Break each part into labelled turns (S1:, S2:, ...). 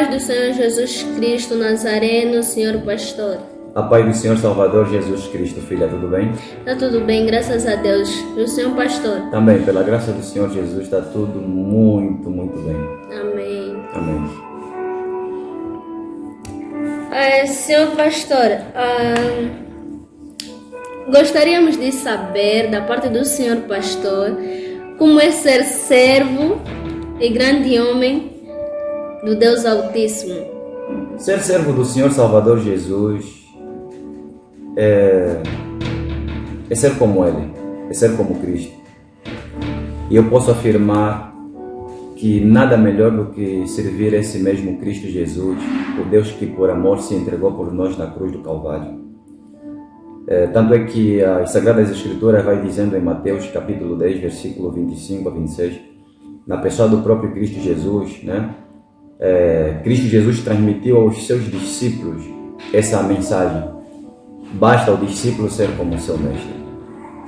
S1: paz do Senhor Jesus Cristo Nazareno, Senhor Pastor.
S2: A paz do Senhor Salvador Jesus Cristo, filha, tudo bem?
S1: Está tudo bem, graças a Deus. E o Senhor Pastor?
S2: Também, pela graça do Senhor Jesus, está tudo muito, muito bem.
S1: Amém.
S2: Amém.
S1: Senhor Pastor, gostaríamos de saber, da parte do Senhor Pastor, como é ser servo e grande homem do Deus Altíssimo.
S2: Ser servo do Senhor Salvador Jesus é ser como Ele, é ser como Cristo. E eu posso afirmar que nada melhor do que servir esse mesmo Cristo Jesus, o Deus que por amor se entregou por nós na cruz do Calvário. Tanto é que as Sagradas Escrituras vai dizendo em Mateus capítulo 10, versículo 25 a 26, na pessoa do próprio Cristo Jesus, né? Cristo Jesus transmitiu aos seus discípulos essa mensagem: basta o discípulo ser como seu mestre.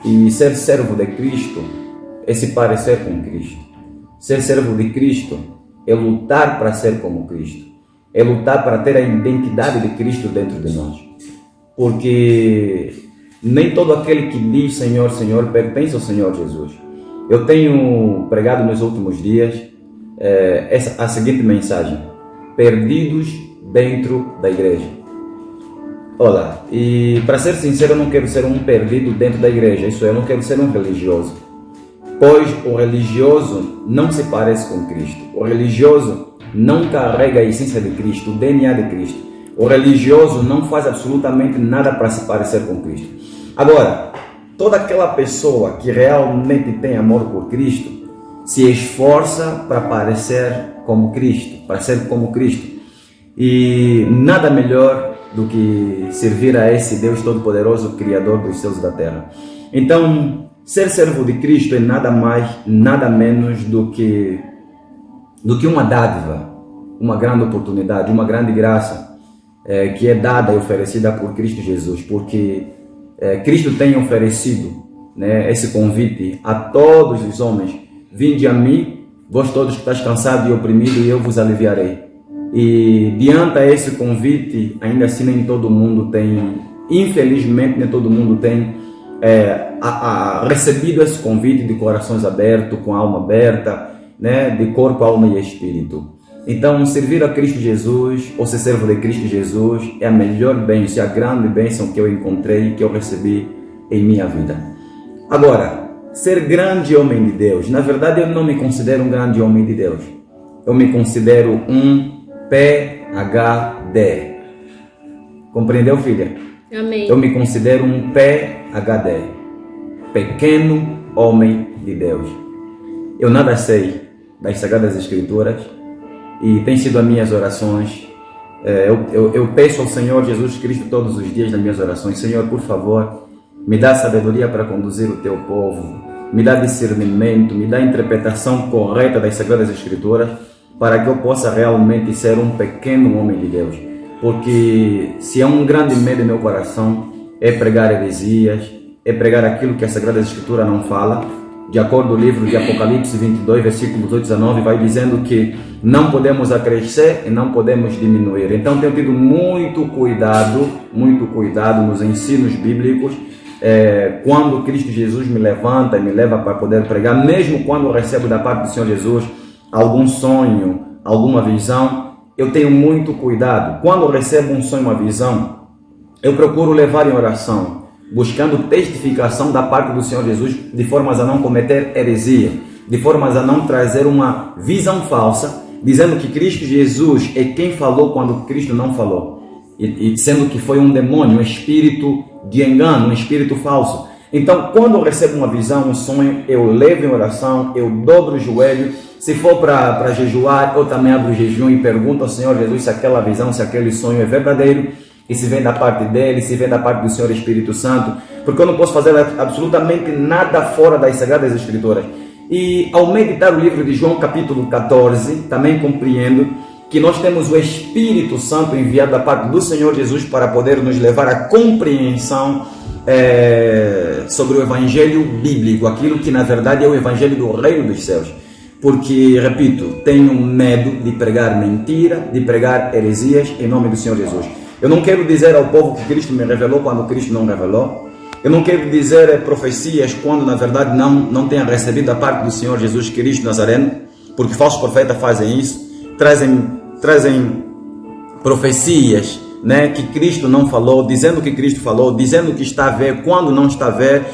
S2: E ser servo de Cristo é se parecer com Cristo. Ser servo de Cristo é lutar para ser como Cristo, é lutar para ter a identidade de Cristo dentro de nós, porque nem todo aquele que diz Senhor, Senhor pertence ao Senhor Jesus. Eu tenho pregado nos últimos dias a seguinte mensagem: perdidos dentro da igreja. Olá, e para ser sincero, eu não quero ser um perdido dentro da igreja, isso é, eu não quero ser um religioso, pois o religioso não se parece com Cristo, o religioso não carrega a essência de Cristo, o DNA de Cristo, o religioso não faz absolutamente nada para se parecer com Cristo. Agora, toda aquela pessoa que realmente tem amor por Cristo se esforça para parecer como Cristo, para ser como Cristo. E nada melhor do que servir a esse Deus Todo-Poderoso, Criador dos céus e da terra. Então, ser servo de Cristo é nada mais, nada menos do que uma dádiva, uma grande oportunidade, uma grande graça que é dada e oferecida por Cristo Jesus, porque Cristo tem oferecido, né, esse convite a todos os homens: vinde a mim, vós todos que estáis cansados e oprimidos, e eu vos aliviarei. E diante a esse convite, ainda assim nem todo mundo tem, infelizmente nem todo mundo tem recebido esse convite de corações abertos, com a alma aberta, né, de corpo, alma e espírito. Então, servir a Cristo Jesus, ou ser servo de Cristo Jesus, é a melhor bênção, a grande bênção que eu encontrei, que eu recebi em minha vida. Agora, ser grande homem de Deus, na verdade eu não me considero um grande homem de Deus. Eu me considero um PhD. Compreendeu, filha?
S1: Amém.
S2: Eu me considero um PhD, pequeno homem de Deus. Eu nada sei das Sagradas Escrituras e tem sido as minhas orações. Eu peço ao Senhor Jesus Cristo todos os dias nas minhas orações: Senhor, por favor, me dá sabedoria para conduzir o teu povo, me dá discernimento, me dá interpretação correta das Sagradas Escrituras, para que eu possa realmente ser um pequeno homem de Deus. Porque se há um grande medo em meu coração, é pregar heresias, é pregar aquilo que a Sagrada Escritura não fala. De acordo com o livro de Apocalipse 22, versículos 8 a 19, vai dizendo que não podemos acrescer e não podemos diminuir. Então tenho tido muito cuidado nos ensinos bíblicos, quando Cristo Jesus me levanta e me leva para poder pregar, mesmo quando eu recebo da parte do Senhor Jesus algum sonho, alguma visão, eu tenho muito cuidado. Quando eu recebo um sonho, uma visão, eu procuro levar em oração, buscando testificação da parte do Senhor Jesus, de formas a não cometer heresia, de formas a não trazer uma visão falsa, dizendo que Cristo Jesus é quem falou quando Cristo não falou, e sendo que foi um demônio, um espírito de engano, um espírito falso. Então, quando eu recebo uma visão, um sonho, eu levo em oração, eu dobro o joelho. Se for para jejuar, eu também abro o jejum e pergunto ao Senhor Jesus se aquela visão, se aquele sonho é verdadeiro, e se vem da parte dele, se vem da parte do Senhor Espírito Santo, porque eu não posso fazer absolutamente nada fora das Sagradas Escrituras. E ao meditar o livro de João capítulo 14, também compreendo que nós temos o Espírito Santo enviado da parte do Senhor Jesus para poder nos levar à compreensão sobre o Evangelho bíblico, aquilo que na verdade é o Evangelho do Reino dos Céus. Porque, repito, tenho medo de pregar mentira, de pregar heresias em nome do Senhor Jesus. Eu não quero dizer ao povo que Cristo me revelou quando Cristo não revelou. Eu não quero dizer profecias quando na verdade não tenha recebido da parte do Senhor Jesus Cristo Nazareno, porque falsos profetas fazem isso, trazem profecias, né, que Cristo não falou, dizendo que Cristo falou, dizendo que está a ver quando não está a ver,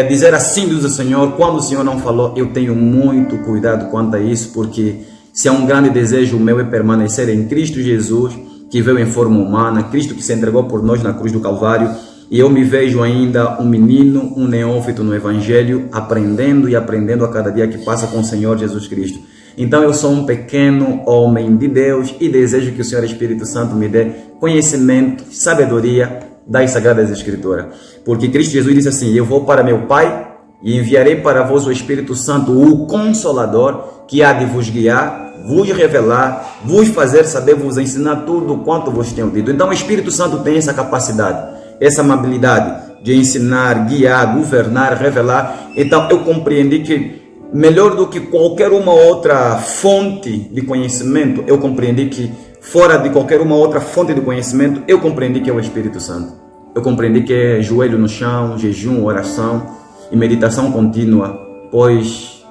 S2: dizer assim diz o Senhor quando o Senhor não falou. Eu tenho muito cuidado quanto a isso, porque se é um grande desejo meu é permanecer em Cristo Jesus, que veio em forma humana, Cristo que se entregou por nós na cruz do Calvário. E eu me vejo ainda um menino, um neófito no Evangelho, aprendendo e aprendendo a cada dia que passa com o Senhor Jesus Cristo. Então eu sou um pequeno homem de Deus e desejo que o Senhor Espírito Santo me dê conhecimento, sabedoria das Sagradas Escrituras. Porque Cristo Jesus disse assim: eu vou para meu Pai e enviarei para vós o Espírito Santo, o Consolador, que há de vos guiar, vos revelar, vos fazer saber, vos ensinar tudo quanto vos tenho dito. Então o Espírito Santo tem essa capacidade, essa amabilidade de ensinar, guiar, governar, revelar. Então eu compreendi que melhor do que qualquer uma outra fonte de conhecimento, eu compreendi que fora de qualquer uma outra fonte de conhecimento, eu compreendi que é o Espírito Santo. Eu compreendi que é joelho no chão, jejum, oração e meditação contínua, pois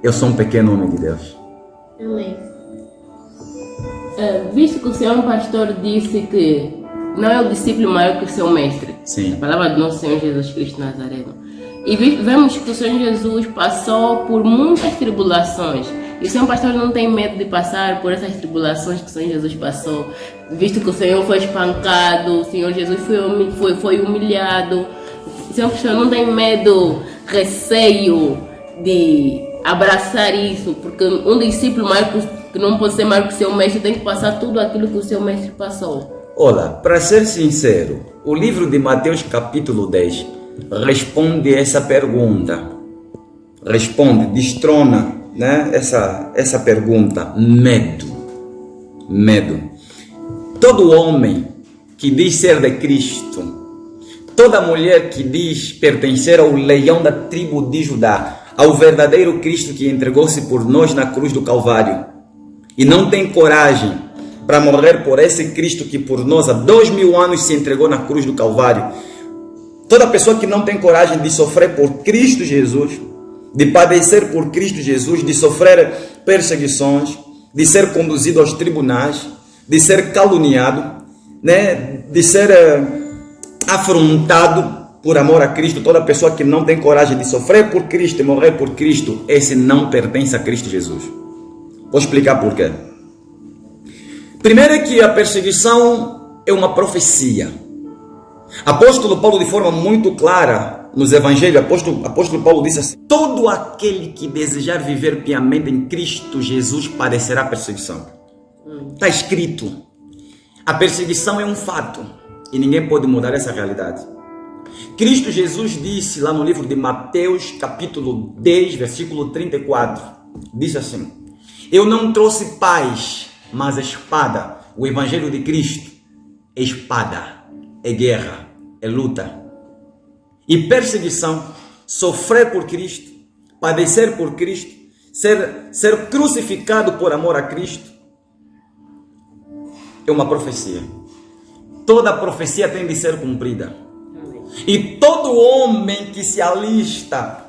S2: eu sou um pequeno homem de Deus.
S1: Amém.
S3: Visto que o senhor pastor disse que não é o discípulo maior que o seu mestre.
S2: Sim.
S3: A palavra do nosso Senhor Jesus Cristo Nazareno. E vemos que o Senhor Jesus passou por muitas tribulações. E o Senhor pastor não tem medo de passar por essas tribulações que o Senhor Jesus passou. Visto que o Senhor foi espancado, o Senhor Jesus foi humilhado. O Senhor pastor não tem medo, receio de abraçar isso. Porque um discípulo maior que não pode ser maior que o seu mestre tem que passar tudo aquilo que o seu mestre passou.
S2: Olha, para ser sincero, o livro de Mateus capítulo 10 responde essa pergunta. Responde, destrona, né, essa pergunta. Medo. Todo homem que diz ser de Cristo, toda mulher que diz pertencer ao leão da tribo de Judá, ao verdadeiro Cristo que entregou-se por nós na cruz do Calvário, e não tem coragem para morrer por esse Cristo que por nós há 2000 anos se entregou na cruz do Calvário. Toda pessoa que não tem coragem de sofrer por Cristo Jesus, de padecer por Cristo Jesus, de sofrer perseguições, de ser conduzido aos tribunais, de ser caluniado, né, de ser afrontado por amor a Cristo. Toda pessoa que não tem coragem de sofrer por Cristo e morrer por Cristo, esse não pertence a Cristo Jesus. Vou explicar por quê. Primeiro é que a perseguição é uma profecia. Apóstolo Paulo, de forma muito clara, nos evangelhos, apóstolo Paulo disse assim: todo aquele que desejar viver piamente em Cristo Jesus padecerá perseguição. Está escrito. A perseguição é um fato e ninguém pode mudar essa realidade. Cristo Jesus disse lá no livro de Mateus, capítulo 10, versículo 34, disse assim: eu não trouxe paz, mas espada. O evangelho de Cristo é espada, é guerra, é luta. E perseguição, sofrer por Cristo, padecer por Cristo, ser crucificado por amor a Cristo, é uma profecia. Toda profecia tem de ser cumprida. E todo homem que se alista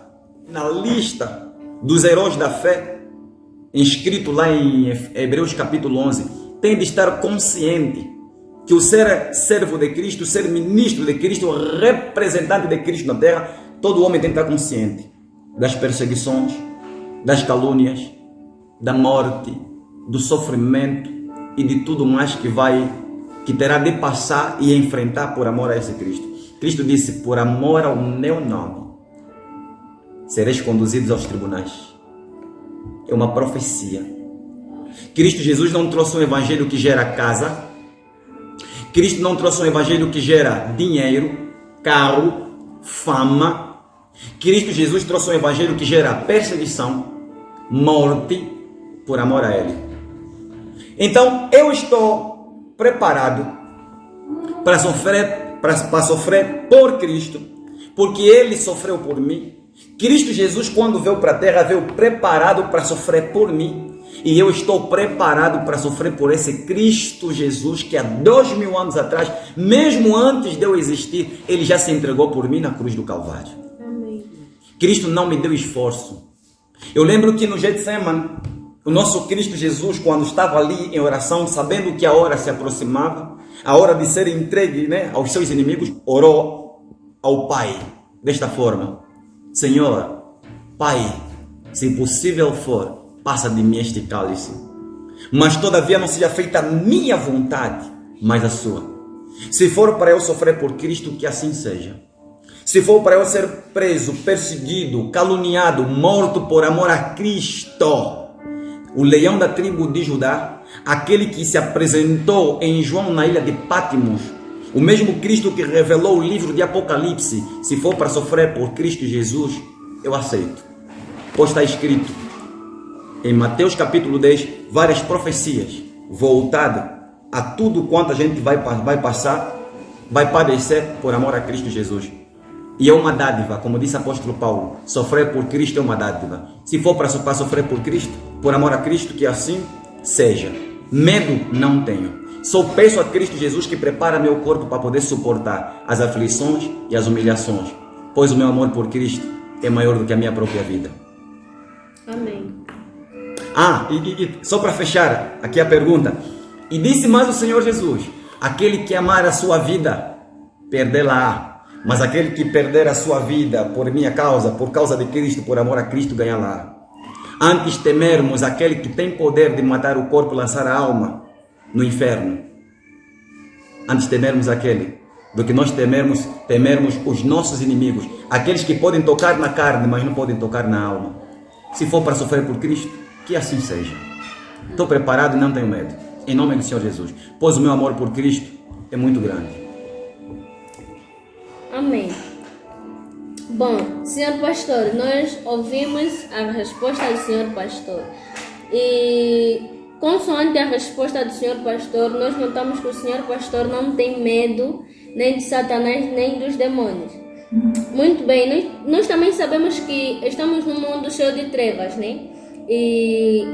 S2: na lista dos heróis da fé, inscrito lá em Hebreus capítulo 11, tem de estar consciente que o ser servo de Cristo, ser ministro de Cristo, representante de Cristo na terra, todo homem tem que estar consciente das perseguições, das calúnias, da morte, do sofrimento e de tudo mais que terá de passar e enfrentar por amor a esse Cristo. Cristo disse: por amor ao meu nome sereis conduzidos aos tribunais. É uma profecia. Cristo Jesus não trouxe um evangelho que gera casa. Cristo não trouxe um evangelho que gera dinheiro, carro, fama. Cristo Jesus trouxe um evangelho que gera perseguição, morte, por amor a Ele. Então, eu estou preparado para sofrer por Cristo, porque Ele sofreu por mim. Cristo Jesus, quando veio para a terra, veio preparado para sofrer por mim. E eu estou preparado para sofrer por esse Cristo Jesus que há 2000 anos atrás, mesmo antes de eu existir, ele já se entregou por mim na cruz do Calvário.
S1: Amém.
S2: Cristo não me deu esforço. Eu lembro que no Getsemane, o nosso Cristo Jesus, quando estava ali em oração, sabendo que a hora se aproximava, a hora de ser entregue, né, aos seus inimigos, orou ao Pai desta forma: Senhor, Pai, se possível for, passa de mim este cálice, mas todavia não seja feita a minha vontade, mas a sua. Se for para eu sofrer por Cristo, que assim seja. Se for para eu ser preso, perseguido, caluniado, morto por amor a Cristo, o leão da tribo de Judá, aquele que se apresentou em João na ilha de Pátimos, o mesmo Cristo que revelou o livro de Apocalipse, se for para sofrer por Cristo Jesus, eu aceito. Pois está escrito em Mateus capítulo 10, várias profecias voltadas a tudo quanto a gente vai passar, vai padecer por amor a Cristo Jesus. E é uma dádiva, como disse o apóstolo Paulo, sofrer por Cristo é uma dádiva. Se for para sofrer por Cristo, por amor a Cristo, que assim seja. Medo não tenho. Só peço a Cristo Jesus que prepara meu corpo para poder suportar as aflições e as humilhações, pois o meu amor por Cristo é maior do que a minha própria vida.
S1: Amém.
S2: Só para fechar aqui a pergunta. E disse mais o Senhor Jesus: aquele que amar a sua vida, perdê-la-á. Mas aquele que perder a sua vida por minha causa, por causa de Cristo, por amor a Cristo, ganhá-la. Antes temermos aquele que tem poder de matar o corpo e lançar a alma no inferno. Antes temermos aquele, do que nós temermos os nossos inimigos. Aqueles que podem tocar na carne, mas não podem tocar na alma. Se for para sofrer por Cristo, que assim seja. Estou preparado e não tenho medo. Em nome do Senhor Jesus. Pois o meu amor por Cristo é muito grande.
S1: Amém. Bom, senhor pastor, nós ouvimos a resposta do senhor pastor. E consoante a resposta do senhor pastor, nós notamos que o senhor pastor não tem medo nem de Satanás, nem dos demônios. Muito bem, nós também sabemos que estamos num mundo cheio de trevas, né? E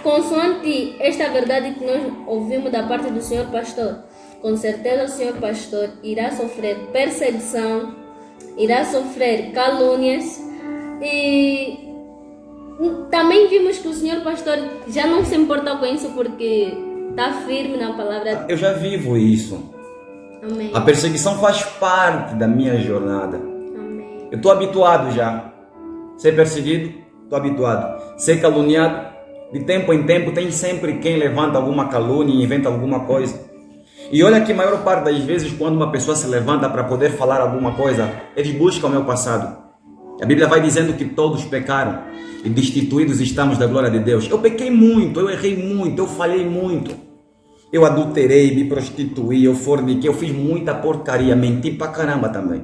S1: consoante esta verdade que nós ouvimos da parte do senhor pastor, com certeza o senhor pastor irá sofrer perseguição, irá sofrer calúnias, e também vimos que o senhor pastor já não se importa com isso porque está firme na palavra.
S2: Eu já vivo isso.
S1: Amém.
S2: A perseguição faz parte da minha jornada.
S1: Amém.
S2: Eu estou habituado já. Ser perseguido, estou habituado. Ser caluniado, de tempo em tempo tem sempre quem levanta alguma calúnia e inventa alguma coisa. E olha que a maior parte das vezes, quando uma pessoa se levanta para poder falar alguma coisa, eles buscam o meu passado. A Bíblia vai dizendo que todos pecaram e destituídos estamos da glória de Deus. Eu pequei muito, eu errei muito, eu falhei muito. Eu adulterei, me prostituí, eu forniquei, eu fiz muita porcaria, menti pra caramba também.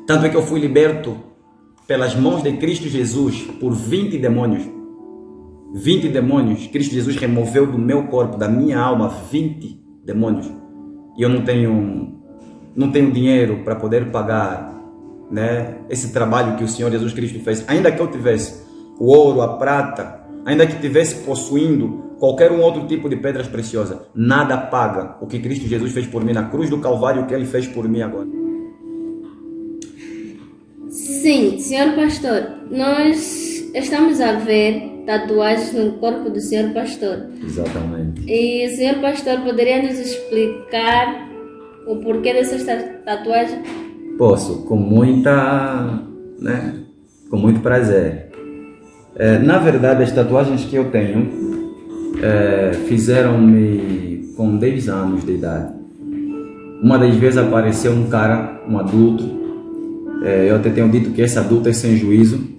S2: Tanto é que eu fui liberto pelas mãos de Cristo Jesus por 20 demônios. 20 demônios. Cristo Jesus removeu do meu corpo, da minha alma, 20 demônios. E eu não tenho dinheiro para poder pagar, né, esse trabalho que o Senhor Jesus Cristo fez. Ainda que eu tivesse o ouro, a prata, ainda que tivesse possuindo qualquer um outro tipo de pedras preciosas, nada paga o que Cristo Jesus fez por mim na cruz do Calvário, o que Ele fez por mim agora.
S1: Sim, senhor pastor, nós estamos a ver tatuagens no corpo do senhor pastor.
S2: Exatamente.
S1: E o senhor pastor poderia nos explicar o porquê dessas tatuagens?
S2: Posso, com muito prazer. Na verdade, as tatuagens que eu tenho fizeram-me com 10 anos de idade. Uma das vezes apareceu um cara, um adulto. Eu até tenho dito que esse adulto é sem juízo.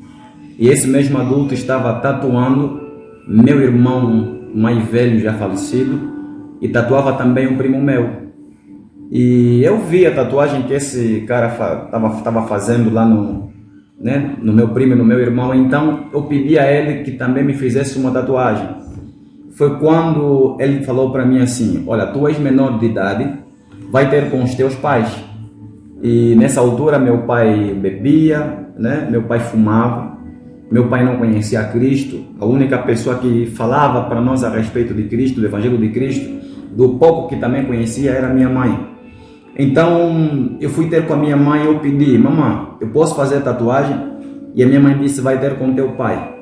S2: E esse mesmo adulto estava tatuando meu irmão mais velho, já falecido, e tatuava também um primo meu. E eu vi a tatuagem que esse cara estava fazendo lá no meu primo e no meu irmão. Então eu pedi a ele que também me fizesse uma tatuagem. Foi quando ele falou para mim assim: olha, tu és menor de idade, vai ter com os teus pais. E nessa altura meu pai bebia, né? Meu pai fumava, meu pai não conhecia Cristo. A única pessoa que falava para nós a respeito de Cristo, do Evangelho de Cristo, do pouco que também conhecia, era minha mãe. Então eu fui ter com a minha mãe e eu pedi: mamãe, eu posso fazer tatuagem? E a minha mãe disse: vai ter com teu pai.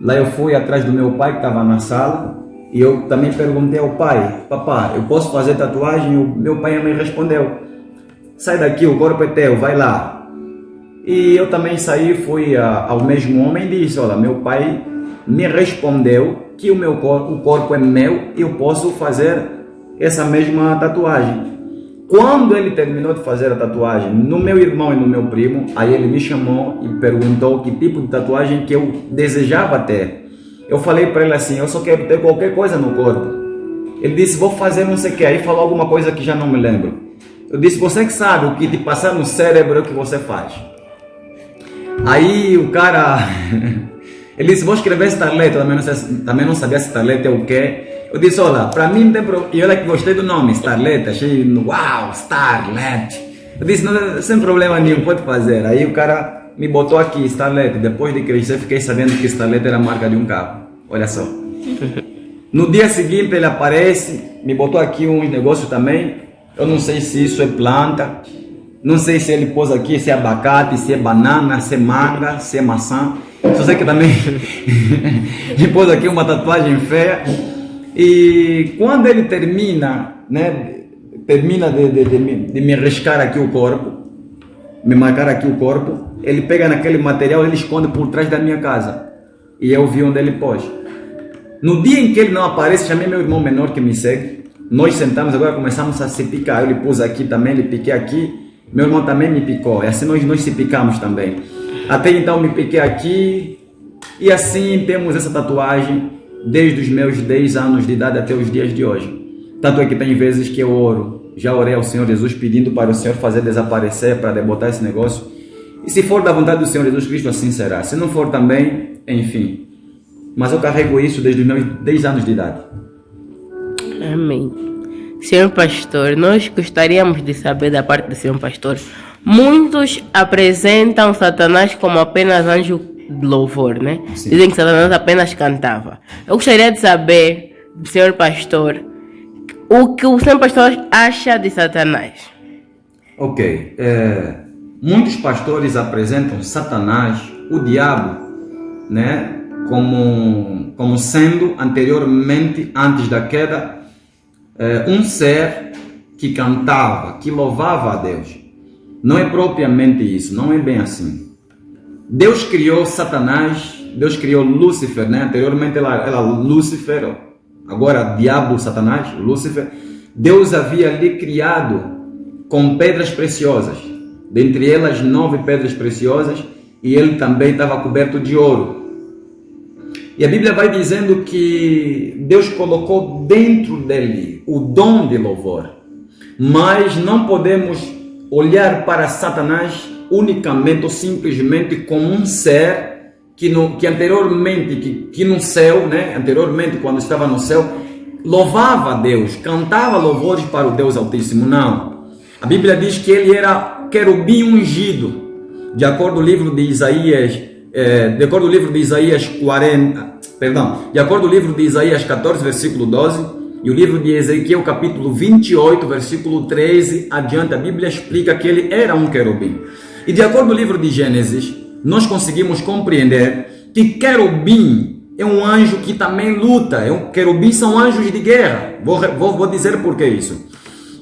S2: Lá eu fui atrás do meu pai que estava na sala e eu também perguntei ao pai: papá, eu posso fazer tatuagem? E o meu pai e a mãe respondeu: sai daqui, o corpo é teu, vai lá. E eu também saí, fui ao mesmo homem e disse: olha, meu pai me respondeu que o corpo é meu e eu posso fazer essa mesma tatuagem. Quando ele terminou de fazer a tatuagem no meu irmão e no meu primo, aí ele me chamou e perguntou que tipo de tatuagem que eu desejava ter. Eu falei para ele assim: eu só quero ter qualquer coisa no corpo. Ele disse: vou fazer não sei o que. Aí falou alguma coisa que já não me lembro. Eu disse: você que sabe, o que te passar no cérebro é o que você faz. Aí o cara ele disse: vou escrever Starlet. Eu também não sabia se Starlet é o quê. Eu disse: olha, para mim não tem problema. E olha que gostei do nome, Starlet. Achei, uau, Starlet. Eu disse: não, sem problema nenhum, pode fazer. Aí o cara me botou aqui, Starlet. Depois de crescer, fiquei sabendo que Starlet era a marca de um carro. Olha só. No dia seguinte ele aparece, me botou aqui uns negócios também. Eu não sei se isso é planta. Não sei se ele pôs aqui, se é abacate, se é banana, se é manga, se é maçã. Só sei que também me pôs aqui uma tatuagem feia. E quando ele termina, né, de me riscar aqui o corpo, me marcar aqui o corpo, ele pega naquele material, ele esconde por trás da minha casa. E eu vi onde ele pôs. No dia em que ele não aparece, chamei meu irmão menor que me segue. Nós sentamos, agora começamos a se picar. Ele pôs aqui também, ele piquei aqui. Meu irmão também me picou. E assim nós se picamos também. Até então me piquei aqui. E assim temos essa tatuagem desde os meus 10 anos de idade até os dias de hoje. Tanto é que tem vezes que eu oro. Já orei ao Senhor Jesus pedindo para o Senhor fazer desaparecer, para debotar esse negócio. E se for da vontade do Senhor Jesus Cristo, assim será. Se não for também, enfim. Mas eu carrego isso desde os meus 10 anos de idade.
S3: Amém. Senhor pastor, nós gostaríamos de saber da parte do senhor pastor. Muitos apresentam Satanás como apenas anjo de louvor, né? Sim. Dizem que Satanás apenas cantava. Eu gostaria de saber do senhor pastor o que o senhor pastor acha de Satanás.
S2: Ok. Muitos pastores apresentam Satanás, o diabo, né, como sendo anteriormente, antes da queda, um ser que cantava, que louvava a Deus. Não é propriamente isso, não é bem assim. Deus criou Satanás, Deus criou Lúcifer, né? Anteriormente era Lúcifer, agora diabo, Satanás, Lúcifer. Deus havia lhe criado com pedras preciosas, dentre elas 9 pedras preciosas, e ele também estava coberto de ouro. E a Bíblia vai dizendo que Deus colocou dentro dele o dom de louvor. Mas não podemos olhar para Satanás unicamente ou simplesmente como um ser que anteriormente, que no céu, né? Anteriormente, quando estava no céu, louvava a Deus, cantava louvores para o Deus Altíssimo. Não. A Bíblia diz que ele era querubim ungido, de acordo com o livro de Isaías. De acordo com o livro de Isaías 14, versículo 12, e o livro de Ezequiel, capítulo 28, versículo 13 adiante, a Bíblia explica que ele era um querubim. E de acordo com o livro de Gênesis, nós conseguimos compreender que querubim é um anjo que também luta. Querubim são anjos de guerra. Vou dizer por que isso.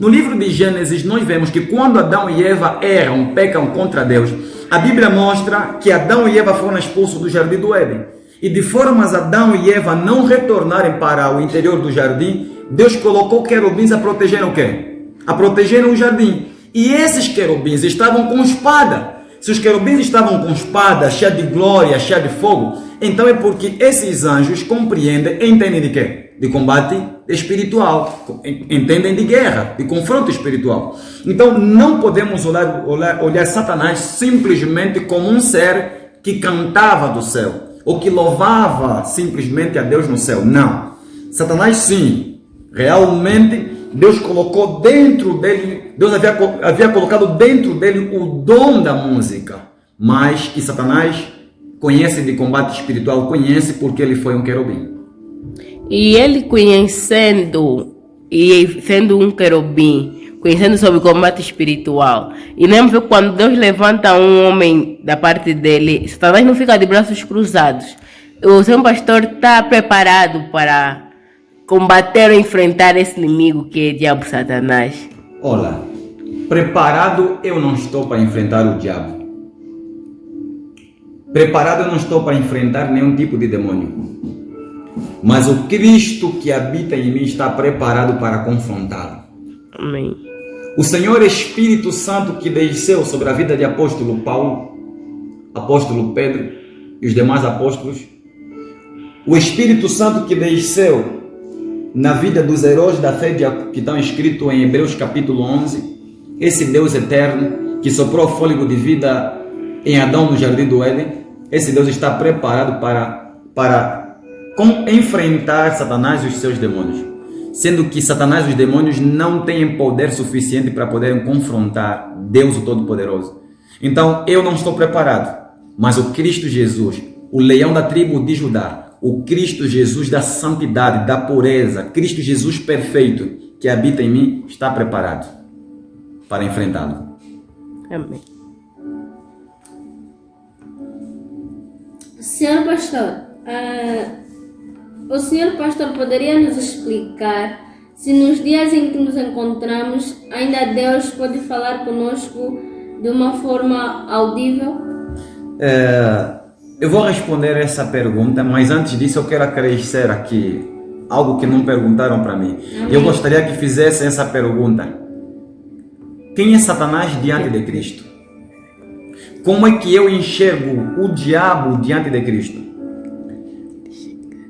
S2: No livro de Gênesis, nós vemos que quando Adão e Eva erram, pecam contra Deus, a Bíblia mostra que Adão e Eva foram expulsos do jardim do Éden. E de formas Adão e Eva não retornarem para o interior do jardim, Deus colocou querubins a proteger o quê? A proteger o jardim. E esses querubins estavam com espada. Se os querubins estavam com espada, cheia de glória, cheia de fogo, então é porque esses anjos compreendem, entendem de quê? De combate espiritual, entendem de guerra, de confronto espiritual. Então não podemos olhar Satanás simplesmente como um ser que cantava do céu, ou que louvava simplesmente a Deus no céu. Não. Satanás sim, realmente Deus colocou dentro dele, Deus havia colocado dentro dele o dom da música, mas que Satanás conhece de combate espiritual, conhece porque ele foi um querubim.
S3: E ele conhecendo e sendo um querubim, conhecendo sobre combate espiritual, e lembra que quando Deus levanta um homem da parte dele, Satanás não fica de braços cruzados. O seu pastor está preparado para combater ou enfrentar esse inimigo que é o diabo Satanás.
S2: Olha, preparado eu não estou para enfrentar o diabo. Preparado eu não estou para enfrentar nenhum tipo de demônio. Mas o Cristo que habita em mim está preparado para confrontá-lo.
S3: Amém.
S2: O Senhor Espírito Santo que desceu sobre a vida de apóstolo Paulo, apóstolo Pedro e os demais apóstolos, o Espírito Santo que desceu na vida dos heróis da fé que estão escritos em Hebreus capítulo 11, esse Deus eterno que soprou fôlego de vida em Adão no jardim do Éden, esse Deus está preparado para enfrentar Satanás e os seus demônios, sendo que Satanás e os demônios não têm poder suficiente para poderem confrontar Deus o Todo-Poderoso. Então eu não estou preparado, mas o Cristo Jesus, o leão da tribo de Judá, o Cristo Jesus da santidade, da pureza, Cristo Jesus perfeito que habita em mim, está preparado para enfrentá-lo.
S3: Amém.
S1: Senhor pastor, o senhor pastor poderia nos explicar se nos dias em que nos encontramos ainda Deus pode falar conosco de uma forma audível?
S2: Eu vou responder essa pergunta, mas antes disso eu quero acrescer aqui algo que não perguntaram para mim.
S1: Amém.
S2: Eu gostaria que fizessem essa pergunta: quem é Satanás diante de Cristo? Como é que eu enxergo o diabo diante de Cristo?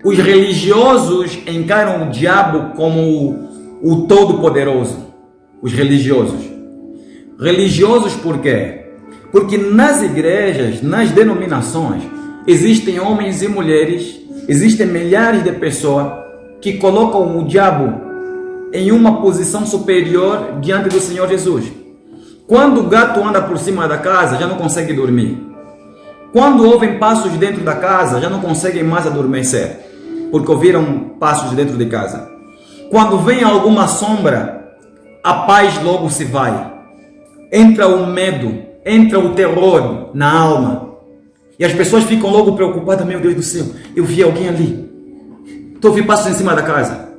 S2: Os religiosos encaram o diabo como o Todo-Poderoso. Os religiosos. Religiosos por quê? Porque nas igrejas, nas denominações, existem homens e mulheres, existem milhares de pessoas que colocam o diabo em uma posição superior diante do Senhor Jesus. Quando o gato anda por cima da casa, já não consegue dormir. Quando ouvem passos dentro da casa, já não conseguem mais adormecer, porque ouviram passos dentro de casa. Quando vem alguma sombra, a paz logo se vai. Entra o medo, entra o terror na alma. E as pessoas ficam logo preocupadas: meu Deus do céu, eu vi alguém ali. Estou ouvindo passos em cima da casa.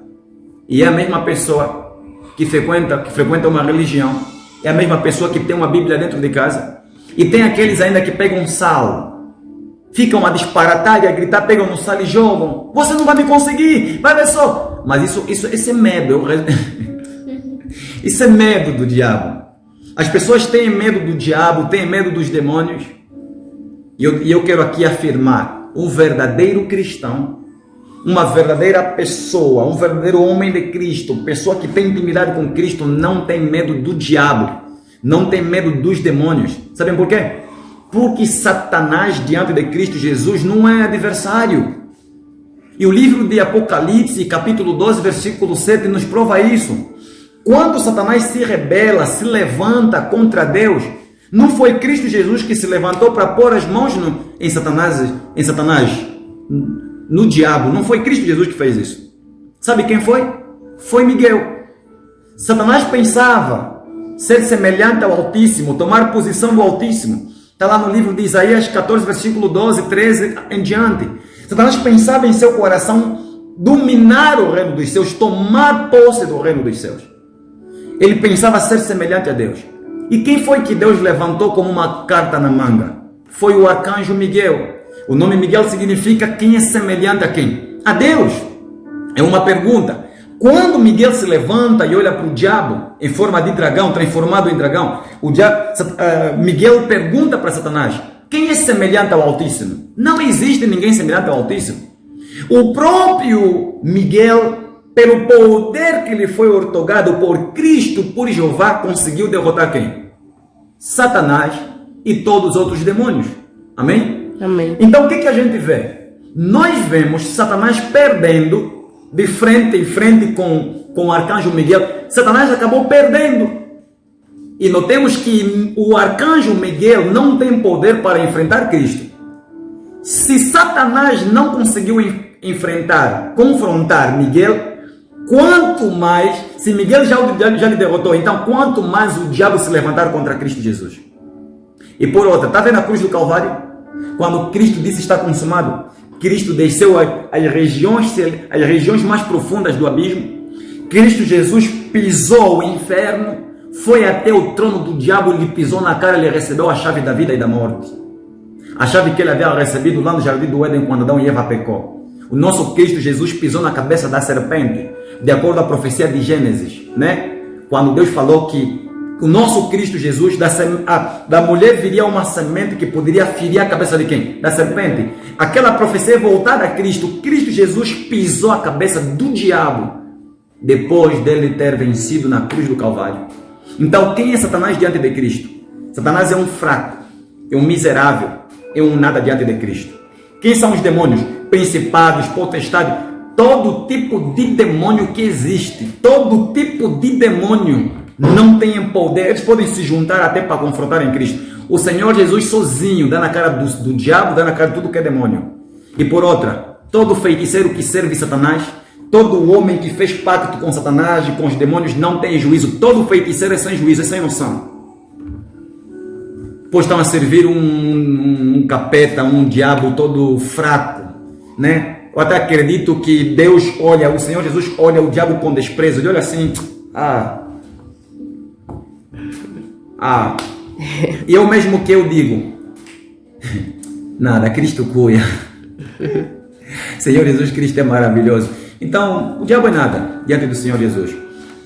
S2: E é a mesma pessoa que frequenta uma religião, é a mesma pessoa que tem uma Bíblia dentro de casa. E tem aqueles ainda que pegam sal, ficam a disparatar e a gritar, pegam no sal e jogam. Você não vai me conseguir, vai ver só. Mas isso é medo. Isso é medo do diabo. As pessoas têm medo do diabo, têm medo dos demônios. E eu quero aqui afirmar: um verdadeiro cristão, uma verdadeira pessoa, um verdadeiro homem de Cristo, pessoa que tem intimidade com Cristo, não tem medo do diabo, não tem medo dos demônios. Sabem por quê? Porque Satanás diante de Cristo Jesus não é adversário. E o livro de Apocalipse, capítulo 12, versículo 7, nos prova isso. Quando Satanás se rebela, se levanta contra Deus, não foi Cristo Jesus que se levantou para pôr as mãos em Satanás, no diabo. Não foi Cristo Jesus que fez isso. Sabe quem foi? Foi Miguel. Satanás pensava ser semelhante ao Altíssimo, tomar posição do Altíssimo. Está lá no livro de Isaías 14, versículo 12, 13 em diante. Satanás pensava em seu coração dominar o reino dos céus, tomar posse do reino dos céus. Ele pensava ser semelhante a Deus. E quem foi que Deus levantou como uma carta na manga? Foi o arcanjo Miguel. O nome Miguel significa quem é semelhante a quem? A Deus. É uma pergunta. Quando Miguel se levanta e olha para o diabo em forma de dragão, transformado em dragão, Miguel pergunta para Satanás: quem é semelhante ao Altíssimo? Não existe ninguém semelhante ao Altíssimo. O próprio Miguel, pelo poder que lhe foi outorgado por Cristo, por Jeová, conseguiu derrotar quem? Satanás e todos os outros demônios. Amém?
S3: Amém.
S2: Então o que a gente vê? Nós vemos Satanás perdendo de frente em frente com com o arcanjo Miguel, Satanás acabou perdendo. E notemos que o arcanjo Miguel não tem poder para enfrentar Cristo. Se Satanás não conseguiu enfrentar, confrontar Miguel, quanto mais, se Miguel já lhe derrotou, então quanto mais o diabo se levantar contra Cristo Jesus. E por outra, está vendo a cruz do Calvário? Quando Cristo disse está consumado, Cristo desceu às regiões mais profundas do abismo. Cristo Jesus pisou o inferno, foi até o trono do diabo, lhe pisou na cara, ele recebeu a chave da vida e da morte. A chave que ele havia recebido lá no jardim do Éden quando Adão e Eva pecou. O nosso Cristo Jesus pisou na cabeça da serpente, de acordo com a profecia de Gênesis, né? Quando Deus falou que o nosso Cristo Jesus, da mulher viria uma semente que poderia ferir a cabeça de quem? Da serpente. Aquela profecia voltada a Cristo. Cristo Jesus pisou a cabeça do diabo, depois dele ter vencido na cruz do Calvário. Então, quem é Satanás diante de Cristo? Satanás é um fraco, é um miserável, é um nada diante de Cristo. Quem são os demônios? Principados, potestades, todo tipo de demônio que existe, todo tipo de demônio não tem poder, eles podem se juntar até para confrontar em Cristo. O Senhor Jesus sozinho dá na cara do diabo, dá na cara de tudo que é demônio. E por outra, todo feiticeiro que serve Satanás, todo homem que fez pacto com Satanás e com os demônios não tem juízo. Todo feiticeiro é sem juízo, é sem noção. Pois estão a servir um capeta, um diabo todo fraco, né? Eu até acredito que Deus olha, o Senhor Jesus olha o diabo com desprezo. Ele olha assim, e eu mesmo que eu digo, nada, Cristo cuia. Senhor Jesus Cristo é maravilhoso. Então, o diabo é nada diante do Senhor Jesus.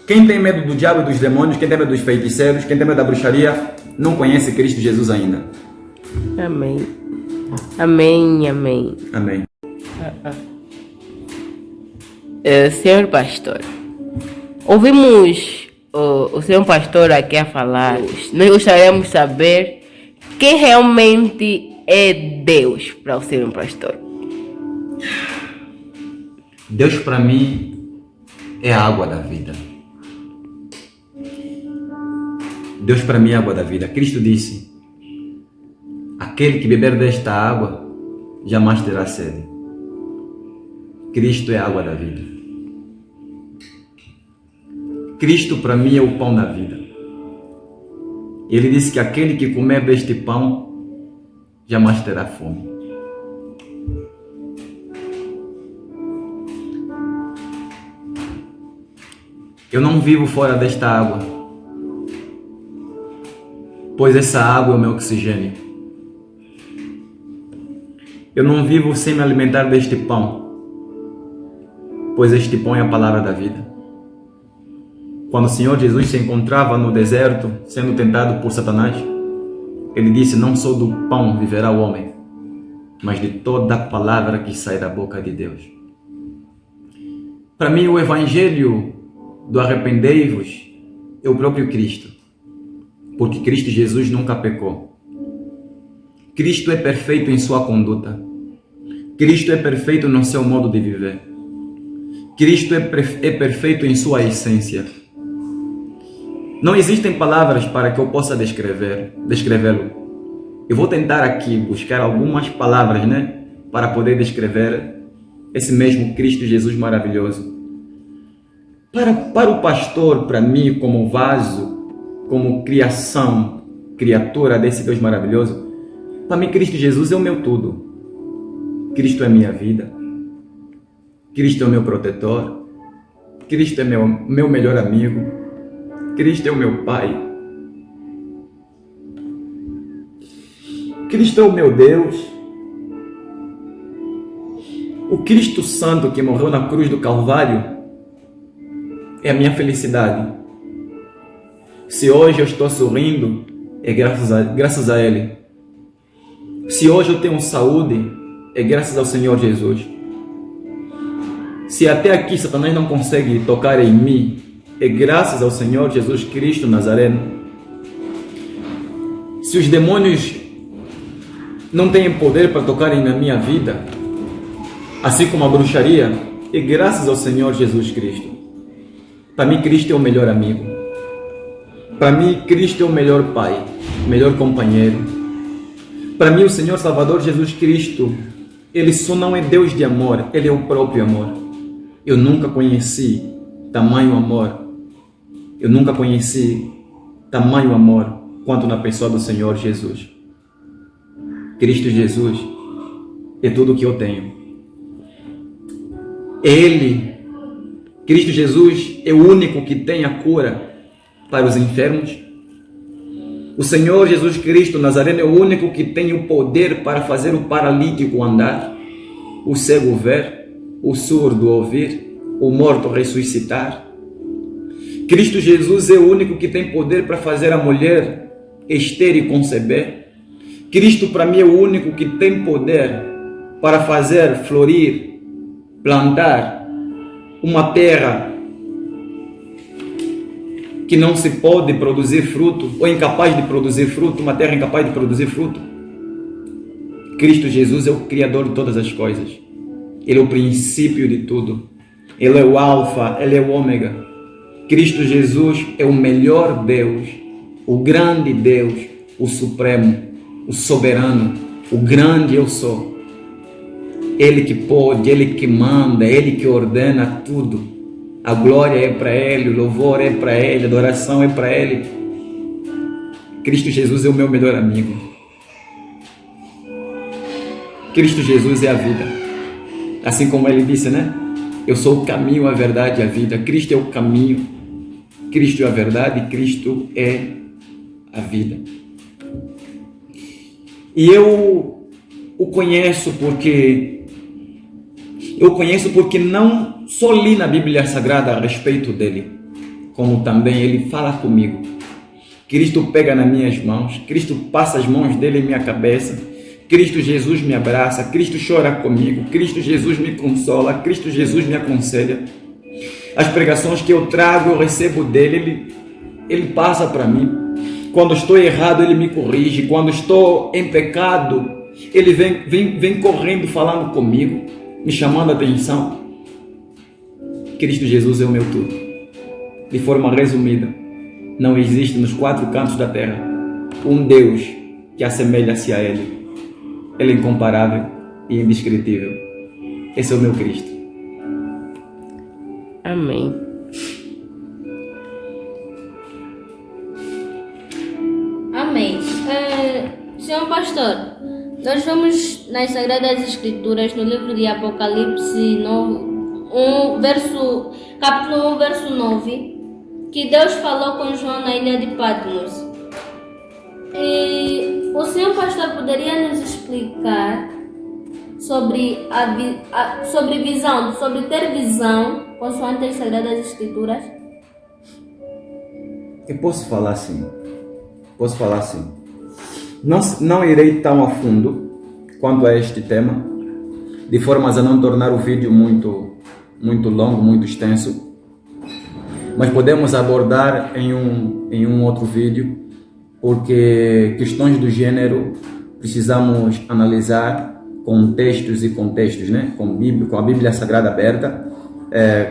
S2: Quem tem medo do diabo e dos demônios, quem tem medo dos feiticeiros, quem tem medo da bruxaria, não conhece Cristo Jesus ainda.
S3: Amém. Amém, amém.
S2: Amém.
S3: Senhor pastor, ouvimos o senhor pastor aqui a falar. Nós gostaríamos de saber quem realmente é Deus para o senhor pastor.
S2: Deus para mim é a água da vida. Deus para mim é a água da vida. Cristo disse: aquele que beber desta água jamais terá sede. Cristo é a água da vida. Cristo para mim é o pão da vida. Ele disse que aquele que comer deste pão jamais terá fome. Eu não vivo fora desta água, pois essa água é o meu oxigênio. Eu não vivo sem me alimentar deste pão, pois este pão é a palavra da vida. Quando o Senhor Jesus se encontrava no deserto, sendo tentado por Satanás, ele disse: não só do pão viverá o homem, mas de toda a palavra que sai da boca de Deus. Para mim, o evangelho do arrependei-vos é o próprio Cristo, porque Cristo Jesus nunca pecou. Cristo é perfeito em sua conduta. Cristo é perfeito no seu modo de viver. Cristo é perfeito em sua essência. Não existem palavras para que eu possa descrevê-lo. Eu vou tentar aqui buscar algumas palavras, para poder descrever esse mesmo Cristo Jesus maravilhoso. Para o pastor, para mim, como vaso, como criatura desse Deus maravilhoso, para mim Cristo Jesus é o meu tudo. Cristo é minha vida. Cristo é o meu protetor. Cristo é meu melhor amigo. Cristo é o meu Pai. Cristo é o meu Deus. O Cristo Santo que morreu na cruz do Calvário é a minha felicidade. Se hoje eu estou sorrindo, é graças a Ele. Se hoje eu tenho saúde, é graças ao Senhor Jesus. Se até aqui Satanás não consegue tocar em mim, é graças ao Senhor Jesus Cristo Nazareno. Se os demônios não têm poder para tocarem na minha vida, assim como a bruxaria, é graças ao Senhor Jesus Cristo. Para mim, Cristo é o melhor amigo. Para mim, Cristo é o melhor pai, melhor companheiro. Para mim, o Senhor Salvador Jesus Cristo, Ele só não é Deus de amor, Ele é o próprio amor. Eu nunca conheci tamanho amor. Eu nunca conheci tamanho amor quanto na pessoa do Senhor Jesus. Cristo Jesus é tudo o que eu tenho. Ele, Cristo Jesus, é o único que tem a cura para os enfermos. O Senhor Jesus Cristo Nazareno é o único que tem o poder para fazer o paralítico andar, o cego ver, o surdo ouvir, o morto ressuscitar. Cristo Jesus é o único que tem poder para fazer a mulher estéril conceber. Cristo para mim é o único que tem poder para fazer florir, plantar uma terra que não se pode produzir fruto, ou incapaz de produzir fruto, uma terra incapaz de produzir fruto. Cristo Jesus é o Criador de todas as coisas. Ele é o princípio de tudo. Ele é o Alfa, Ele é o Ômega. Cristo Jesus é o melhor Deus, o grande Deus, o Supremo, o Soberano, o grande Eu Sou. Ele que pode, Ele que manda, Ele que ordena tudo. A glória é para Ele, o louvor é para Ele, a adoração é para Ele. Cristo Jesus é o meu melhor amigo. Cristo Jesus é a vida. Assim como Ele disse, né? Eu sou o caminho, a verdade e a vida. Cristo é o caminho, Cristo é a verdade, Cristo é a vida. E eu o conheço porque não só li na Bíblia Sagrada a respeito dele, como também ele fala comigo. Cristo pega nas minhas mãos, Cristo passa as mãos dele em minha cabeça, Cristo Jesus me abraça, Cristo chora comigo, Cristo Jesus me consola, Cristo Jesus me aconselha. As pregações que eu trago, eu recebo dele, ele passa para mim. Quando estou errado, ele me corrige. Quando estou em pecado, ele vem correndo falando comigo, me chamando a atenção. Cristo Jesus é o meu tudo. De forma resumida, não existe nos quatro cantos da terra um Deus que assemelha-se a Ele. Ele é incomparável e indescritível. Esse é o meu Cristo.
S3: Amém.
S1: Amém. Senhor pastor, nós vemos nas Sagradas Escrituras, no livro de Apocalipse 9, capítulo 1, verso 9, que Deus falou com João na ilha de Patmos. E o senhor pastor poderia nos explicar sobre visão, sobre ter visão consoante as Sagradas Escrituras?
S2: Eu posso falar assim. Não irei tão a fundo quanto a este tema, de formas a não tornar o vídeo muito longo, muito extenso. Mas podemos abordar em um outro vídeo, porque questões do gênero precisamos analisar com textos e contextos, né? Com a Bíblia Sagrada aberta,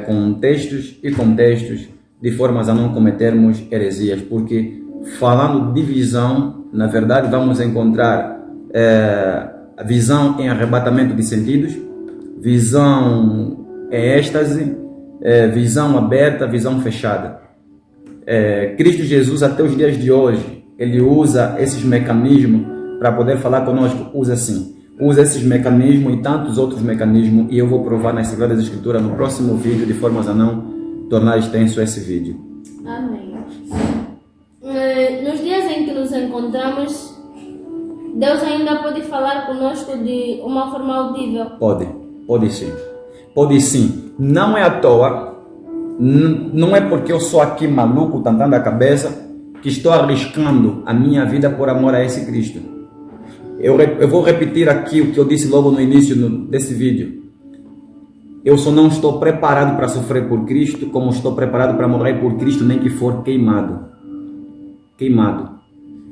S2: com textos e contextos, de formas a não cometermos heresias, porque falando de visão, na verdade vamos encontrar a visão em arrebatamento de sentidos, visão em êxtase, visão aberta, visão fechada. Cristo Jesus até os dias de hoje, ele usa esses mecanismos para poder falar conosco, usa esses mecanismos e tantos outros mecanismos, e eu vou provar nas Sagradas Escrituras no próximo vídeo, de formas a não tornar extenso esse vídeo.
S1: Amém. Nos dias em que nos encontramos, Deus ainda pode falar conosco de uma forma audível? Pode sim. Não é à toa, não é porque eu sou aqui maluco, tentando a cabeça, que estou arriscando a minha vida por amor a esse Cristo. Eu vou repetir aqui o que eu disse logo no início desse vídeo. Eu só não estou preparado para sofrer por Cristo, como estou preparado para morrer por Cristo, nem que for queimado,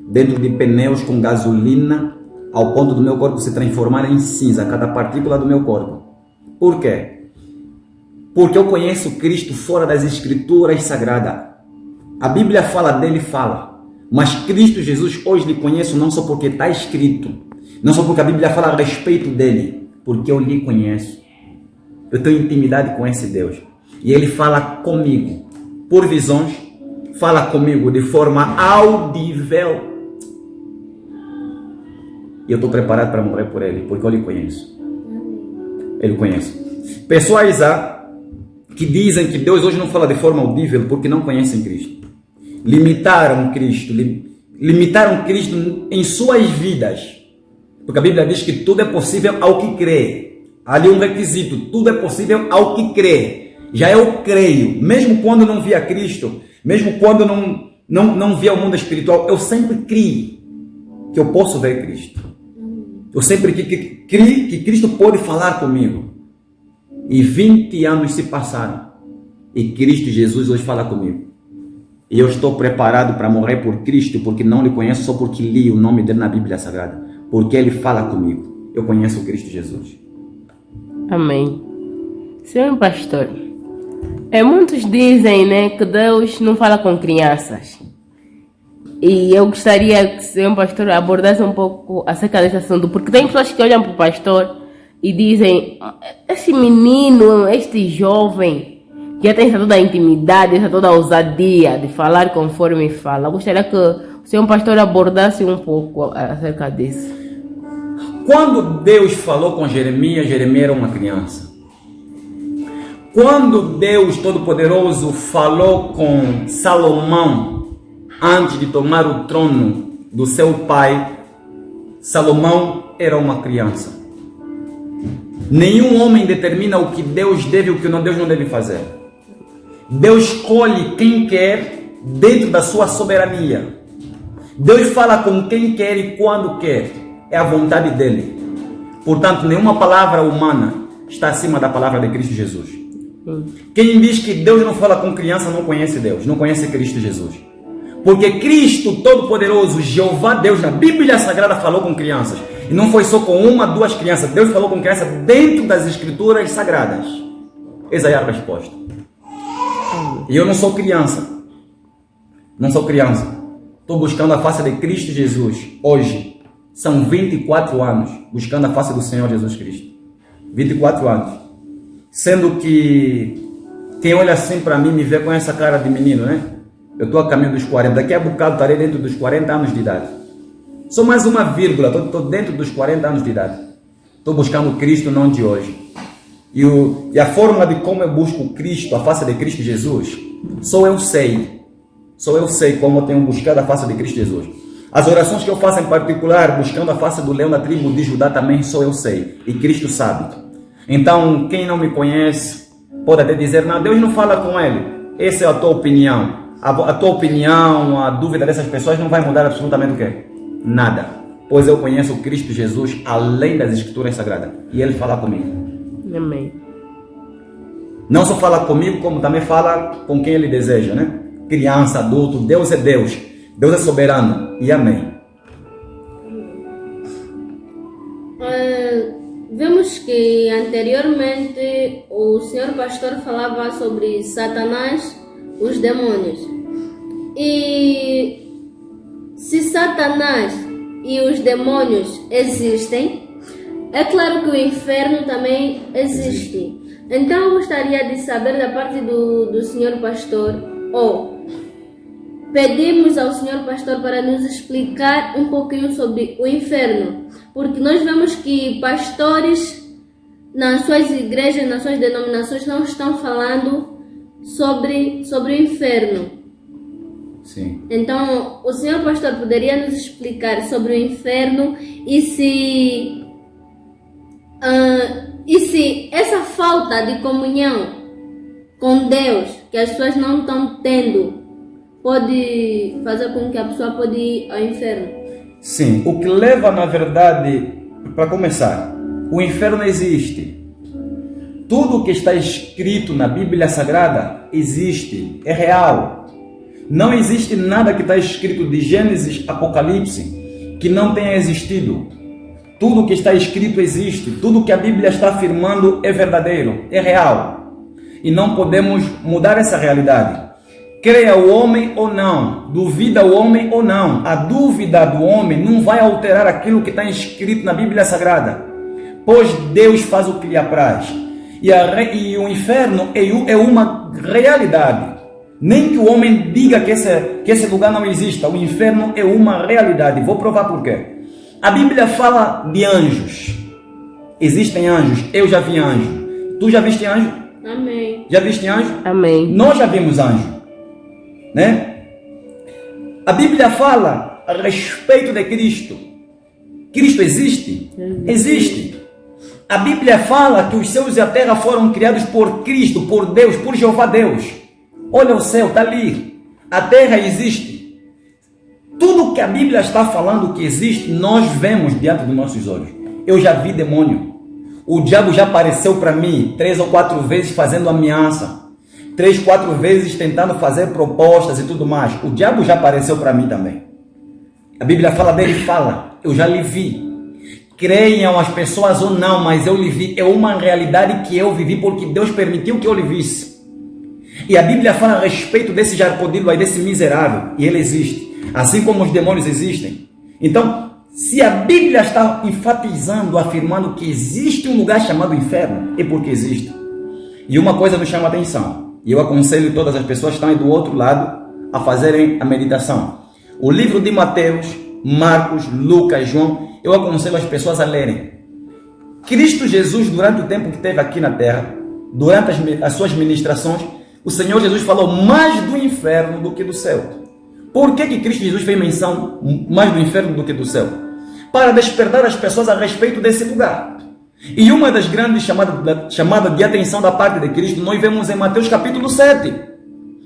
S1: dentro de pneus com gasolina, ao ponto do meu corpo se transformar em cinza, cada partícula do meu corpo. Por quê?
S2: Porque eu conheço Cristo fora das Escrituras Sagradas. A Bíblia fala dele, fala. Mas Cristo Jesus hoje lhe conheço não só porque está escrito, não só porque a Bíblia fala a respeito dele, porque eu lhe conheço. Eu tenho intimidade com esse Deus. E ele fala comigo por visões, fala comigo de forma audível. E eu estou preparado para morrer por ele, porque eu lhe conheço. Ele conhece. Pessoas que dizem que Deus hoje não fala de forma audível porque não conhecem Cristo. Limitaram Cristo em suas vidas. Porque a Bíblia diz que tudo é possível ao que crê. Ali um requisito, tudo é possível ao que crê. Já eu creio, mesmo quando não via Cristo, mesmo quando não via o mundo espiritual, eu sempre criei que eu posso ver Cristo. Eu sempre criei que Cristo pode falar comigo. E 20 anos se passaram. E Cristo Jesus hoje fala comigo. E eu estou preparado para morrer por Cristo, porque não lhe conheço só porque li o nome dele na Bíblia Sagrada. Porque ele fala comigo. Eu conheço o Cristo Jesus.
S3: Amém. Senhor pastor, muitos dizem, né, que Deus não fala com crianças. E eu gostaria que o senhor pastor abordasse um pouco acerca desse assunto, porque tem pessoas que olham para o pastor e dizem: esse menino, este jovem, já tem essa toda a intimidade, essa toda a ousadia de falar conforme fala. Eu gostaria que o senhor pastor abordasse um pouco acerca disso.
S2: Quando Deus falou com Jeremias, Jeremias era uma criança. Quando Deus Todo-Poderoso falou com Salomão, antes de tomar o trono do seu pai, Salomão era uma criança. Nenhum homem determina o que Deus deve e o que Deus não deve fazer. Deus escolhe quem quer dentro da sua soberania. Deus fala com quem quer e quando quer. É a vontade dele. Portanto, nenhuma palavra humana está acima da palavra de Cristo Jesus. Quem diz que Deus não fala com criança não conhece Deus, não conhece Cristo Jesus. Porque Cristo Todo-Poderoso, Jeová Deus, na Bíblia Sagrada falou com crianças. E não foi só com uma, duas crianças. Deus falou com crianças dentro das Escrituras Sagradas. Essa é a resposta. E eu não sou criança. Não sou criança. Estou buscando a face de Cristo Jesus. Hoje, são 24 anos buscando a face do Senhor Jesus Cristo. 24 anos. Sendo que quem olha assim para mim me vê com essa cara de menino, né? Eu estou a caminho dos 40. Daqui a bocado estarei dentro dos 40 anos de idade. Só mais uma vírgula. Estou dentro dos 40 anos de idade. Estou buscando Cristo, não de hoje. E a forma de como eu busco Cristo, a face de Cristo Jesus, só eu sei. Só eu sei como eu tenho buscado a face de Cristo Jesus. As orações que eu faço em particular, buscando a face do leão da tribo de Judá, também só eu sei. E Cristo sabe. Então, quem não me conhece, pode até dizer: não, Deus não fala com ele. Essa é a tua opinião. A tua opinião, a dúvida dessas pessoas não vai mudar absolutamente o quê? Nada. Pois eu conheço Cristo Jesus além das Escrituras Sagradas. E ele fala comigo.
S3: Amém.
S2: Não só fala comigo, como também fala com quem ele deseja, né? Criança, adulto, Deus é Deus. Deus é soberano. E amém.
S1: Vemos que anteriormente o senhor pastor falava sobre Satanás, os demônios. E se Satanás e os demônios existem, é claro que o inferno também existe. Então eu gostaria de saber da parte do senhor pastor, pedimos ao senhor pastor para nos explicar um pouquinho sobre o inferno, porque nós vemos que pastores nas suas igrejas, nas suas denominações não estão falando sobre o inferno.
S2: Sim.
S1: Então, o senhor pastor poderia nos explicar sobre o inferno e se essa falta de comunhão com Deus que as pessoas não estão tendo pode fazer com que a pessoa pode ir ao inferno?
S2: Sim, o que leva, na verdade, para começar, o inferno existe. Tudo o que está escrito na Bíblia Sagrada existe, é real. Não existe nada que está escrito de Gênesis, Apocalipse, que não tenha existido. Tudo o que está escrito existe. Tudo o que a Bíblia está afirmando é verdadeiro, é real. e não podemos mudar essa realidade. Creia o homem ou não, duvida o homem ou não, a dúvida do homem não vai alterar aquilo que está escrito na Bíblia Sagrada, pois Deus faz o que lhe apraz, e o inferno é uma realidade. Nem que o homem diga que esse lugar não exista, o inferno é uma realidade. Vou provar por quê. A Bíblia fala de anjos. Existem anjos, eu já vi anjo. Tu já viste anjo?
S1: Amém.
S2: Já viste anjo?
S3: Amém.
S2: Nós já vimos anjo, né? A Bíblia fala a respeito de Cristo. Cristo existe? Existe. A Bíblia fala que os céus e a terra foram criados por Cristo, por Deus, por Jeová Deus. Olha o céu, está ali. A terra existe. Tudo que a Bíblia está falando que existe, nós vemos diante dos nossos olhos. Eu já vi demônio. O diabo já apareceu para mim 3 ou 4 vezes fazendo ameaça. 3, 4 vezes tentando fazer propostas e tudo mais. O diabo já apareceu para mim também. A Bíblia fala dele, fala. Eu já lhe vi. Creiam as pessoas ou não, mas eu lhe vi. É uma realidade que eu vivi porque Deus permitiu que eu lhe visse. E a Bíblia fala a respeito desse jarpodilo aí, desse miserável. E ele existe. Assim como os demônios existem. Então, se a Bíblia está enfatizando, afirmando que existe um lugar chamado inferno, é porque existe. E uma coisa nos chama a atenção. E eu aconselho todas as pessoas que estão aí do outro lado a fazerem a meditação. O livro de Mateus, Marcos, Lucas, João, eu aconselho as pessoas a lerem. Cristo Jesus, durante o tempo que esteve aqui na terra, durante as suas ministrações, o Senhor Jesus falou mais do inferno do que do céu. Por que Cristo Jesus fez menção mais do inferno do que do céu? Para despertar as pessoas a respeito desse lugar. E uma das grandes chamadas de atenção da parte de Cristo, nós vemos em Mateus capítulo 7.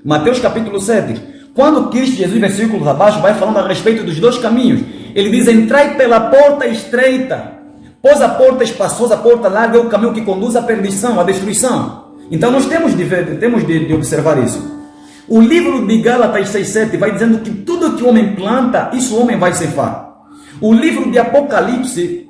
S2: Mateus capítulo 7. Quando Cristo Jesus, versículos abaixo, vai falando a respeito dos 2 caminhos. Ele diz, entrai pela porta estreita, pois a porta espaçosa, a porta larga é o caminho que conduz à perdição, à destruição. Então nós temos de observar isso. O livro de Gálatas 6,7 vai dizendo que tudo que o homem planta, isso o homem vai ceifar. O livro de Apocalipse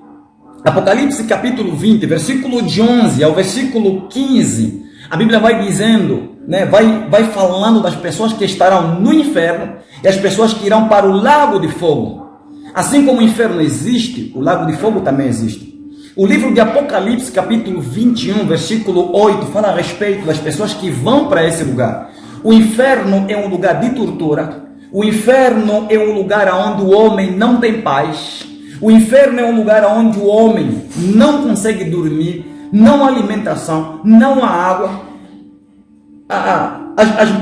S2: capítulo 20, versículo de 11 ao versículo 15, a Bíblia vai dizendo, né, vai falando das pessoas que estarão no inferno e as pessoas que irão para o lago de fogo. Assim como o inferno existe, o lago de fogo também existe. O livro de Apocalipse, capítulo 21, versículo 8, fala a respeito das pessoas que vão para esse lugar. O inferno é um lugar de tortura. O inferno é um lugar onde o homem não tem paz. O inferno é um lugar onde o homem não consegue dormir, não há alimentação, não há água.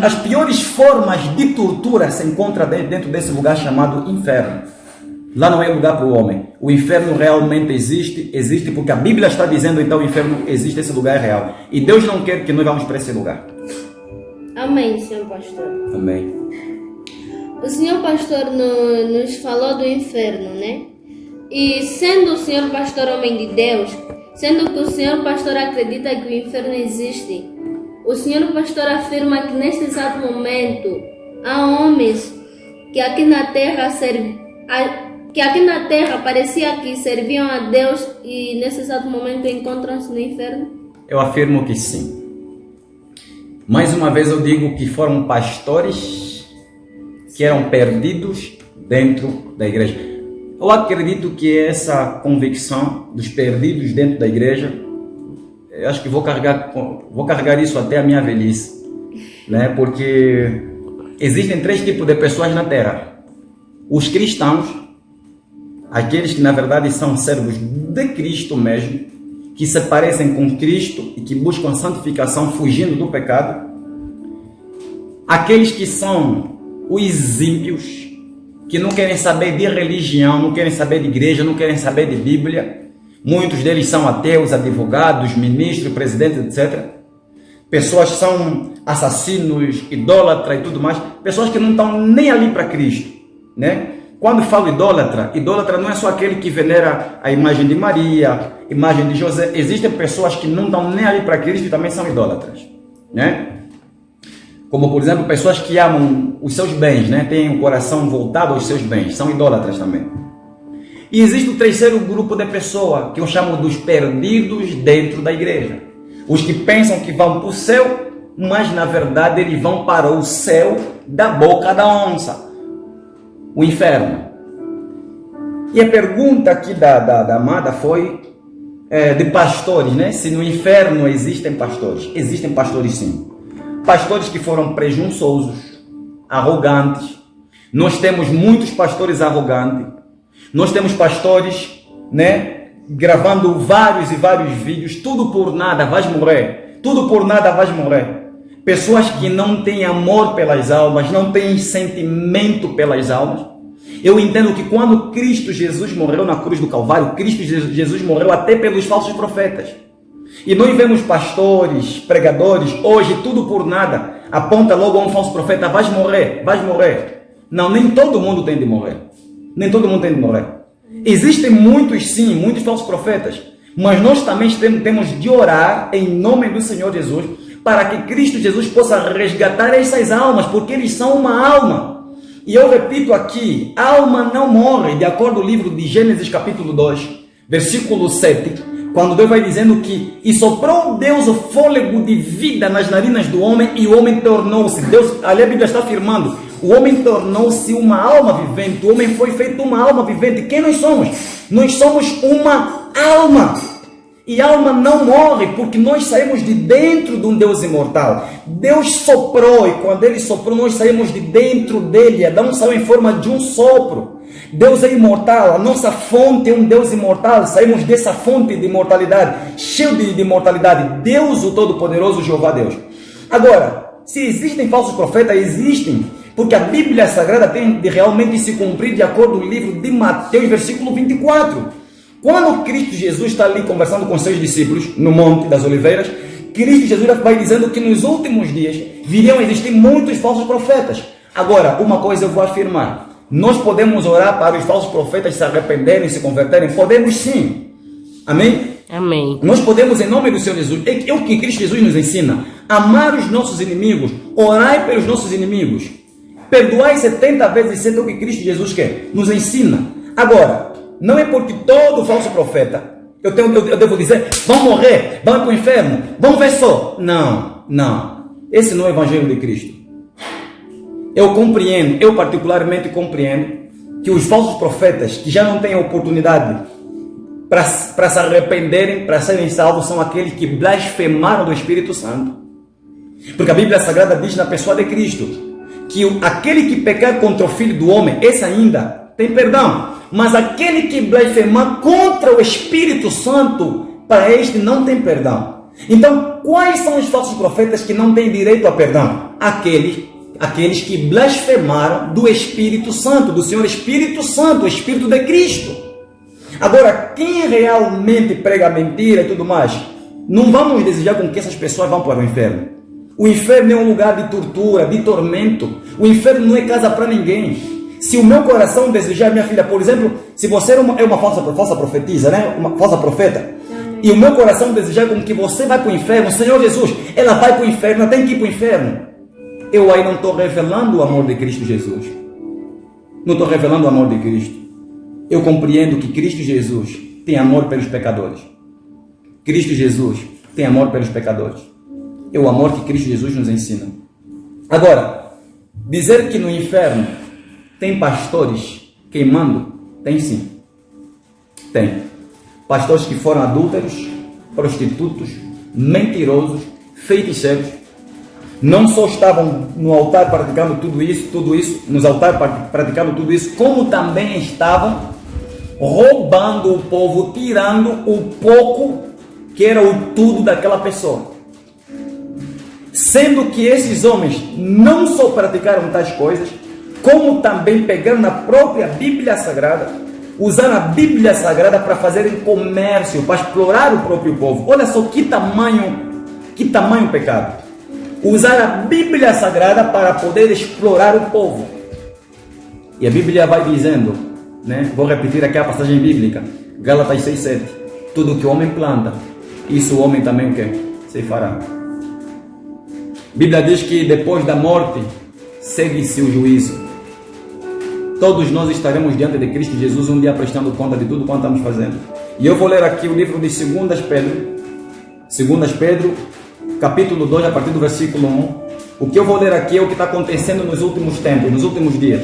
S2: As piores formas de tortura se encontram dentro desse lugar chamado inferno. Lá não é lugar para o homem. O inferno realmente existe porque a Bíblia está dizendo, então o inferno existe, esse lugar é real. E Deus não quer que nós vamos para esse lugar.
S1: Amém, Senhor Pastor.
S2: Amém.
S1: O Senhor Pastor nos falou do inferno, né? E sendo o Senhor Pastor homem de Deus, sendo que o Senhor Pastor acredita que o inferno existe, o Senhor Pastor afirma que neste exato momento há homens que aqui na terra parecia que serviam a Deus e nesse exato momento encontram-se no inferno? Eu
S2: afirmo que sim. Mais uma vez eu digo que foram pastores que eram perdidos dentro da igreja. Eu acredito que essa convicção dos perdidos dentro da igreja, eu acho que vou carregar isso até a minha velhice, né? Porque existem 3 tipos de pessoas na terra: os cristãos, aqueles que na verdade são servos de Cristo mesmo, que se parecem com Cristo e que buscam santificação fugindo do pecado; aqueles que são os ímpios, que não querem saber de religião, não querem saber de igreja, não querem saber de Bíblia. Muitos deles são ateus, advogados, ministros, presidentes, etc. Pessoas que são assassinos, idólatras e tudo mais. Pessoas que não estão nem ali para Cristo, né? Quando falo idólatra não é só aquele que venera a imagem de Maria, imagem de José. Existem pessoas que não estão nem ali para Cristo e também são idólatras, né? Como, por exemplo, pessoas que amam os seus bens, né? Têm o coração voltado aos seus bens, são idólatras também. E existe o 3º grupo de pessoas, que eu chamo dos perdidos dentro da igreja. Os que pensam que vão para o céu mas na verdade eles vão para o céu da boca da onça, o inferno. E a pergunta aqui da amada foi de pastores, né? Se no inferno existem pastores. Existem pastores, sim. Pastores que foram presunçosos, arrogantes. Nós temos muitos pastores arrogantes. Nós temos pastores, né, gravando vários e vários vídeos. Tudo por nada, vais morrer. Tudo por nada, vais morrer. Pessoas que não têm amor pelas almas, não têm sentimento pelas almas. Eu entendo que quando Cristo Jesus morreu na cruz do Calvário, Cristo Jesus morreu até pelos falsos profetas. E nós vemos pastores, pregadores, hoje tudo por nada, aponta logo a um falso profeta, vais morrer, vais morrer. Não, nem todo mundo tem de morrer. Nem todo mundo tem de morrer. Existem muitos, sim, muitos falsos profetas, mas nós também temos de orar em nome do Senhor Jesus, para que Cristo Jesus possa resgatar essas almas, porque eles são uma alma. E eu repito aqui, alma não morre, de acordo com o livro de Gênesis capítulo 2, versículo 7, quando Deus vai dizendo que e soprou Deus o fôlego de vida nas narinas do homem e o homem tornou-se, Deus, ali a Bíblia está afirmando, o homem tornou-se uma alma vivente, o homem foi feito uma alma vivente. Quem nós somos? Nós somos uma alma. E alma não morre, porque nós saímos de dentro de um Deus imortal. Deus soprou, e quando Ele soprou, nós saímos de dentro dEle. Adão saiu em forma de um sopro. Deus é imortal, a nossa fonte é um Deus imortal. Saímos dessa fonte de imortalidade, cheio de imortalidade. Deus, o Todo-Poderoso, Jeová Deus. Agora, se existem falsos profetas, existem, porque a Bíblia Sagrada tem de realmente se cumprir de acordo com o livro de Mateus, versículo 24. Quando Cristo Jesus está ali conversando com seus discípulos no Monte das Oliveiras, Cristo Jesus vai dizendo que nos últimos dias viriam a existir muitos falsos profetas. Agora, uma coisa eu vou afirmar, nós podemos orar para os falsos profetas se arrependerem, se converterem? Podemos sim. Amém?
S3: Amém.
S2: Nós podemos, em nome do Senhor Jesus, é o que Cristo Jesus nos ensina, amar os nossos inimigos, orar pelos nossos inimigos, perdoar 70 vezes 7, é o que Cristo Jesus quer, nos ensina. Agora, não é porque todo falso profeta, eu devo dizer, vão morrer, vão para o inferno, vão ver só. Não, não. Esse não é o Evangelho de Cristo. Eu particularmente compreendo que os falsos profetas que já não têm oportunidade para se arrependerem, para serem salvos, são aqueles que blasfemaram do Espírito Santo. Porque a Bíblia Sagrada diz na pessoa de Cristo que aquele que pecar contra o Filho do Homem, esse ainda tem perdão. Mas aquele que blasfemar contra o Espírito Santo, para este não tem perdão. Então, quais são os falsos profetas que não têm direito a perdão? Aqueles que blasfemaram do Espírito Santo, do Senhor Espírito Santo, o Espírito de Cristo. Agora, quem realmente prega mentira e tudo mais, não vamos desejar com que essas pessoas vão para o inferno. O inferno é um lugar de tortura, de tormento. O inferno não é casa para ninguém. Se o meu coração desejar, minha filha, por exemplo, se você é uma falsa profetisa, né? Uma falsa profeta, e o meu coração desejar com que você vai para o inferno, Senhor Jesus, ela vai para o inferno, ela tem que ir para o inferno. Eu aí não estou revelando o amor de Cristo Jesus. Não estou revelando o amor de Cristo. Eu compreendo que Cristo Jesus tem amor pelos pecadores. Cristo Jesus tem amor pelos pecadores. É o amor que Cristo Jesus nos ensina. Agora, dizer que no inferno tem pastores queimando? Tem sim. Tem. Pastores que foram adúlteros, prostitutos, mentirosos, feiticeiros. Não só estavam no altar praticando tudo isso, nos altares praticando tudo isso, como também estavam roubando o povo, tirando o pouco que era o tudo daquela pessoa. Sendo que esses homens não só praticaram tais coisas, como também pegaram na própria Bíblia Sagrada, usaram a Bíblia Sagrada para fazerem comércio, para explorar o próprio povo. Olha só que tamanho pecado. Usar a Bíblia Sagrada para poder explorar o povo. E a Bíblia vai dizendo, né? Vou repetir aqui a passagem bíblica, Gálatas 6:7. Tudo que o homem planta, isso o homem também quer, se fará. A Bíblia diz que depois da morte segue-se o juízo. Todos nós estaremos diante de Cristo Jesus um dia prestando conta de tudo quanto estamos fazendo. E eu vou ler aqui o livro de 2 Pedro, capítulo 2, a partir do versículo 1. O que eu vou ler aqui é o que está acontecendo nos últimos tempos, nos últimos dias.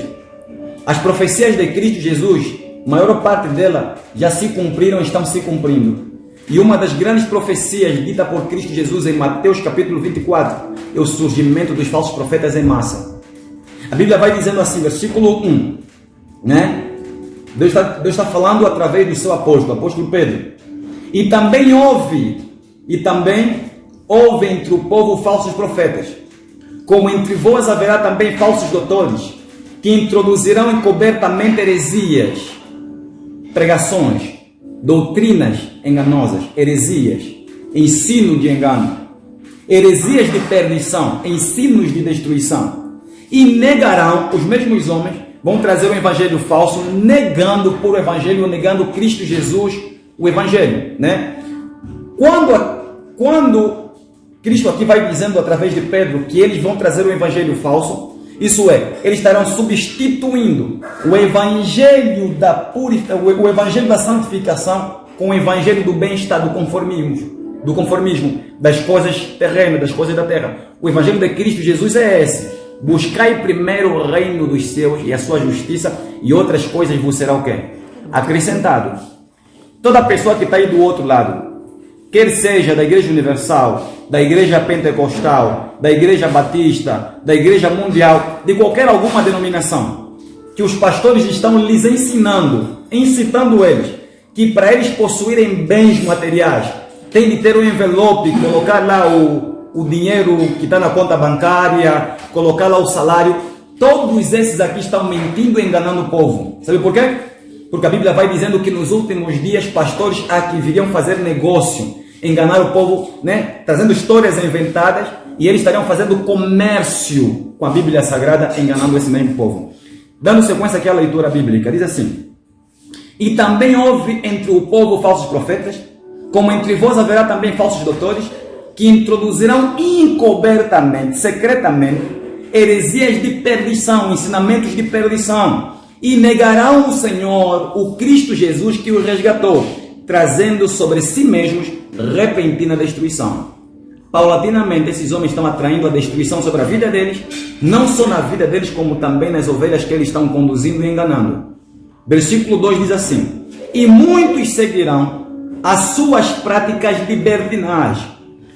S2: As profecias de Cristo Jesus, a maior parte delas já se cumpriram e estão se cumprindo. E uma das grandes profecias dita por Cristo Jesus em Mateus capítulo 24 é o surgimento dos falsos profetas em massa. A Bíblia vai dizendo assim, versículo 1, né? Deus está falando através do seu apóstolo Pedro. E também houve entre o povo falsos profetas, como entre vós haverá também falsos doutores, que introduzirão encobertamente heresias, pregações, doutrinas enganosas, heresias, ensino de engano, heresias de perdição, ensinos de destruição, e negarão, os mesmos homens vão trazer o evangelho falso, negando por evangelho, negando Cristo Jesus, o evangelho, né? Quando Cristo aqui vai dizendo através de Pedro que eles vão trazer o evangelho falso, isso é, eles estarão substituindo o evangelho o evangelho da santificação com o evangelho do bem-estar, do conformismo, das coisas terrenas, das coisas da terra. O evangelho de Cristo Jesus é esse: buscai primeiro o reino dos céus e a sua justiça, e outras coisas vos será o quê? Acrescentado. Toda pessoa que está aí do outro lado, quer seja da Igreja Universal, da Igreja Pentecostal, da Igreja Batista, da Igreja Mundial, de qualquer alguma denominação, que os pastores estão lhes incitando eles, que para eles possuírem bens materiais, tem de ter um envelope, colocar lá o dinheiro que está na conta bancária, colocar lá o salário. Todos esses aqui estão mentindo e enganando o povo. Sabe por quê? Porque a Bíblia vai dizendo que nos últimos dias pastores aqui viriam fazer negócio, enganar o povo, né? Trazendo histórias inventadas, e eles estariam fazendo comércio com a Bíblia Sagrada, enganando esse mesmo povo. Dando sequência aqui à leitura bíblica, diz assim: e também houve entre o povo falsos profetas, como entre vós haverá também falsos doutores, que introduzirão encobertamente, secretamente, heresias de perdição, ensinamentos de perdição, e negarão o Senhor, o Cristo Jesus que os resgatou, trazendo sobre si mesmos repentina destruição. Paulatinamente, esses homens estão atraindo a destruição sobre a vida deles, não só na vida deles, como também nas ovelhas que eles estão conduzindo e enganando. Versículo 2 diz assim: e muitos seguirão as suas práticas de libertinagem,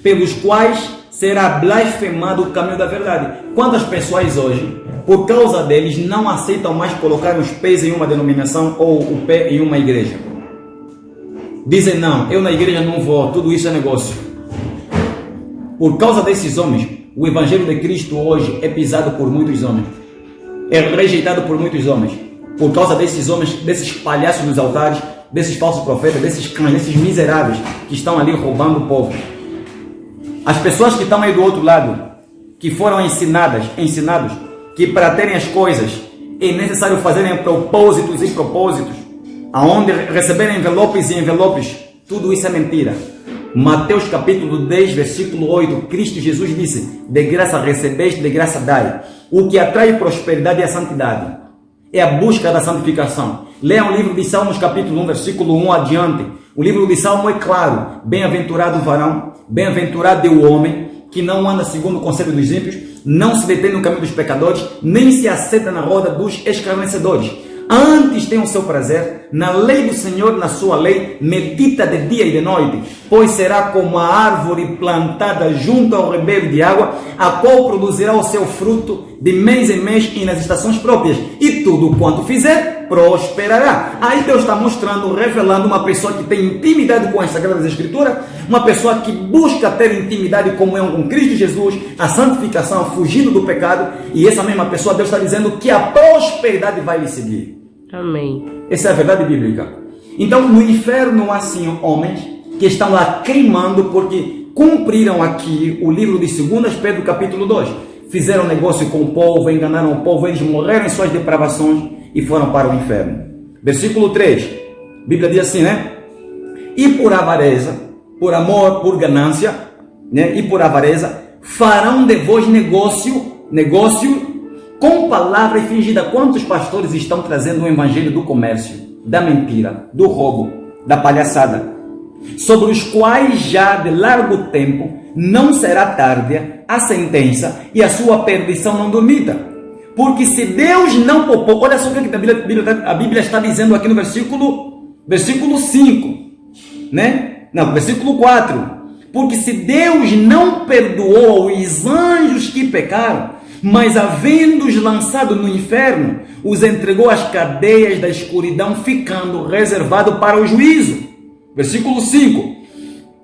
S2: pelos quais será blasfemado o caminho da verdade. Quantas pessoas hoje, por causa deles, não aceitam mais colocar os pés em uma denominação ou o pé em uma igreja? Dizem: não, eu na igreja não vou, tudo isso é negócio. Por causa desses homens, o evangelho de Cristo hoje é pisado por muitos homens, é rejeitado por muitos homens. Por causa desses homens, desses palhaços dos altares, desses falsos profetas, desses cães, desses miseráveis que estão ali roubando o povo. As pessoas que estão aí do outro lado, que foram ensinados que para terem as coisas é necessário fazerem propósitos e propósitos, aonde receberem envelopes e envelopes, tudo isso é mentira. Mateus capítulo 10, versículo 8, Cristo Jesus disse: de graça recebeste, de graça dai. O que atrai prosperidade é a santidade, é a busca da santificação. Leiam o livro de Salmos capítulo 1, versículo 1 adiante. O livro de Salmo é claro: bem-aventurado o varão, bem-aventurado é o homem que não anda segundo o conselho dos ímpios, não se detém no caminho dos pecadores, nem se assenta na roda dos escarnecedores. Antes tem o seu prazer na lei do Senhor, na sua lei medita de dia e de noite, pois será como a árvore plantada junto ao ribeiro de água, a qual produzirá o seu fruto de mês em mês e nas estações próprias, e tudo quanto fizer prosperará. Aí Deus está mostrando, revelando uma pessoa que tem intimidade com as Sagradas Escrituras, uma pessoa que busca ter intimidade e comunhão com Cristo Jesus, a santificação, fugindo do pecado, e essa mesma pessoa, Deus está dizendo que a prosperidade vai lhe seguir.
S3: Amém.
S2: Essa é a verdade bíblica. Então, no inferno há sim homens que estão lá queimando porque cumpriram aqui o livro de 2 Pedro capítulo 2. Fizeram negócio com o povo, enganaram o povo, eles morreram em suas depravações e foram para o inferno. Versículo 3, a Bíblia diz assim, né? E por avareza, por amor, por ganância, né? E por avareza, farão de vós negócio com palavra fingida. Quantos pastores estão trazendo o evangelho do comércio, da mentira, do roubo, da palhaçada, sobre os quais já de largo tempo não será tardia a sentença e a sua perdição não dormita. Porque se Deus não poupou, olha só o que a Bíblia está dizendo aqui no versículo 5, né? Não, versículo 4. Porque se Deus não perdoou os anjos que pecaram, mas havendo-os lançado no inferno, os entregou às cadeias da escuridão, ficando reservado para o juízo. Versículo 5.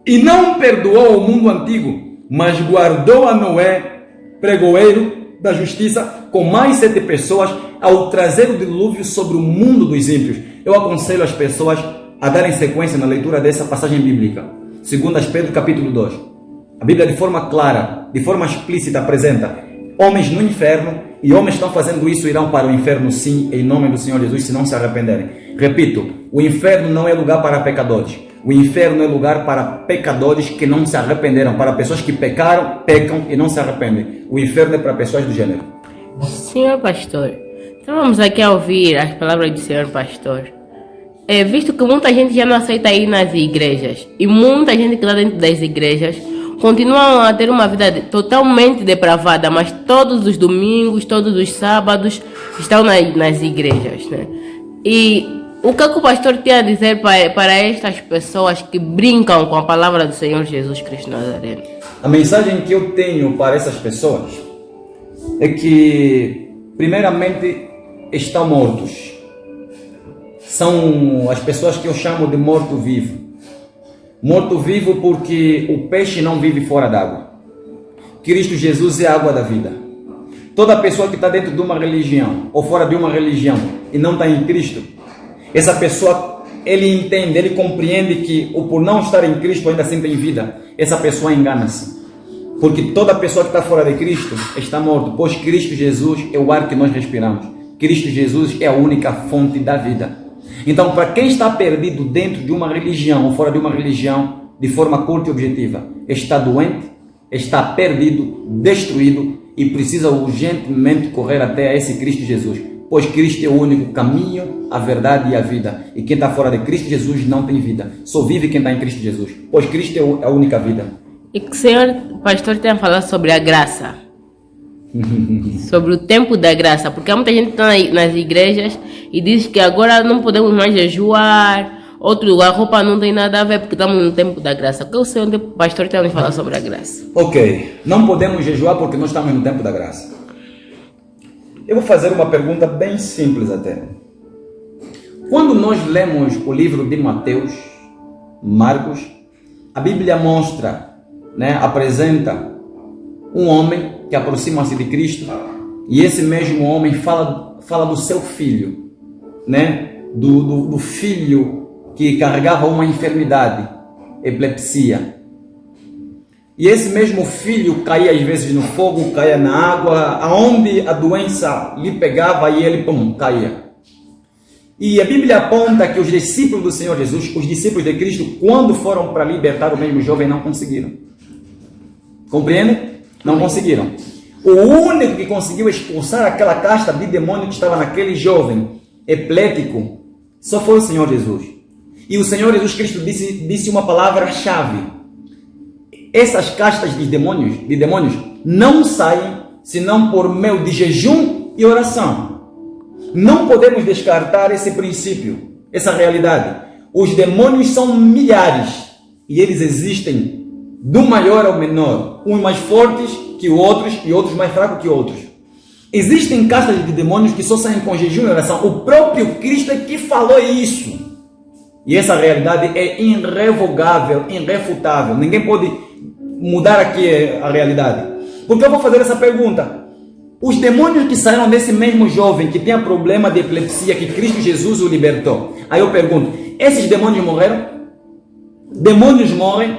S2: E não perdoou o mundo antigo, mas guardou a Noé, pregoeiro da justiça, com mais 7 pessoas, ao trazer o dilúvio sobre o mundo dos ímpios. Eu aconselho as pessoas a darem sequência na leitura dessa passagem bíblica. 2 Pedro capítulo 2. A Bíblia de forma clara, de forma explícita apresenta homens no inferno, e homens que estão fazendo isso irão para o inferno sim, em nome do Senhor Jesus, se não se arrependerem. Repito, o inferno não é lugar para pecadores. O inferno é lugar para pecadores que não se arrependeram, para pessoas que pecaram, pecam e não se arrependem. O inferno é para pessoas do gênero.
S3: Senhor pastor, então vamos aqui a ouvir as palavras do senhor pastor. Visto que muita gente já não aceita ir nas igrejas, e muita gente que está dentro das igrejas continuam a ter uma vida totalmente depravada, mas todos os domingos, todos os sábados estão nas igrejas, né? E o que o pastor tem a dizer para estas pessoas que brincam com a palavra do Senhor Jesus Cristo Nazareno?
S2: A mensagem que eu tenho para essas pessoas é que, primeiramente, estão mortos. São as pessoas que eu chamo de morto-vivo. Morto-vivo porque o peixe não vive fora d'água. Cristo Jesus é a água da vida. Toda pessoa que está dentro de uma religião ou fora de uma religião e não está em Cristo, essa pessoa, ele entende, ele compreende que por não estar em Cristo ainda assim tem vida. Essa pessoa engana-se. Porque toda pessoa que está fora de Cristo está morta, pois Cristo Jesus é o ar que nós respiramos. Cristo Jesus é a única fonte da vida. Então, para quem está perdido dentro de uma religião ou fora de uma religião, de forma curta e objetiva, está doente, está perdido, destruído e precisa urgentemente correr até esse Cristo Jesus, pois Cristo é o único caminho, a verdade e a vida. E quem está fora de Cristo Jesus não tem vida. Só vive quem está em Cristo Jesus, pois Cristo é a única vida.
S3: E que o senhor pastor tem a falar sobre a graça. Sobre o tempo da graça, porque há muita gente que está nas igrejas e diz que agora não podemos mais jejuar, outro, a roupa não tem nada a ver porque estamos no tempo da graça. O que o senhor pastor tem a falar sobre a graça?
S2: Ok, não podemos jejuar porque nós estamos no tempo da graça. Eu vou fazer uma pergunta bem simples até. Quando nós lemos o livro de Mateus, Marcos, a Bíblia mostra, apresenta um homem que aproxima-se de Cristo, e esse mesmo homem fala do seu filho, do filho que carregava uma enfermidade, epilepsia. E esse mesmo filho caía às vezes no fogo, caía na água, aonde a doença lhe pegava e ele, caía. E a Bíblia aponta que os discípulos do Senhor Jesus, os discípulos de Cristo, quando foram para libertar o mesmo jovem, não conseguiram. Compreende? Não conseguiram. O único que conseguiu expulsar aquela casta de demônio que estava naquele jovem epilético só foi o Senhor Jesus. E o Senhor Jesus Cristo disse uma palavra-chave. Essas castas de demônios não saem senão por meio de jejum e oração. Não podemos descartar esse princípio, essa realidade. Os demônios são milhares e eles existem do maior ao menor, uns mais fortes que outros e outros mais fracos que outros. Existem castas de demônios que só saem com jejum e oração. O próprio Cristo é que falou isso. E essa realidade é irrevogável, irrefutável. Ninguém pode mudar aqui a realidade. Porque eu vou fazer essa pergunta. Os demônios que saíram desse mesmo jovem que tinha problema de epilepsia, que Cristo Jesus o libertou. Aí eu pergunto, esses demônios morreram? Demônios morrem,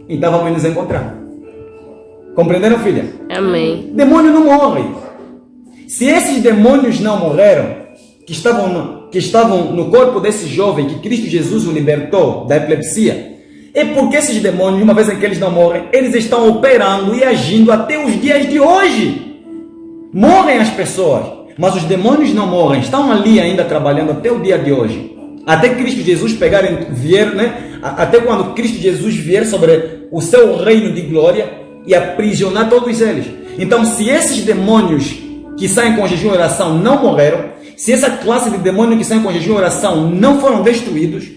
S2: então vamos nos encontrar. Compreenderam, filha?
S3: Amém.
S2: Demônio não morre. Se esses demônios não morreram, que estavam no corpo desse jovem que Cristo Jesus o libertou da epilepsia, é porque esses demônios, uma vez em que eles não morrem, eles estão operando e agindo até os dias de hoje. Morrem as pessoas, mas os demônios não morrem, estão ali ainda trabalhando até o dia de hoje. Até Cristo Jesus vier, até quando Cristo Jesus vier sobre o seu reino de glória e aprisionar todos eles. Então, se esses demônios que saem com jejum e oração não morreram, se essa classe de demônios que saem com jejum e oração não foram destruídos,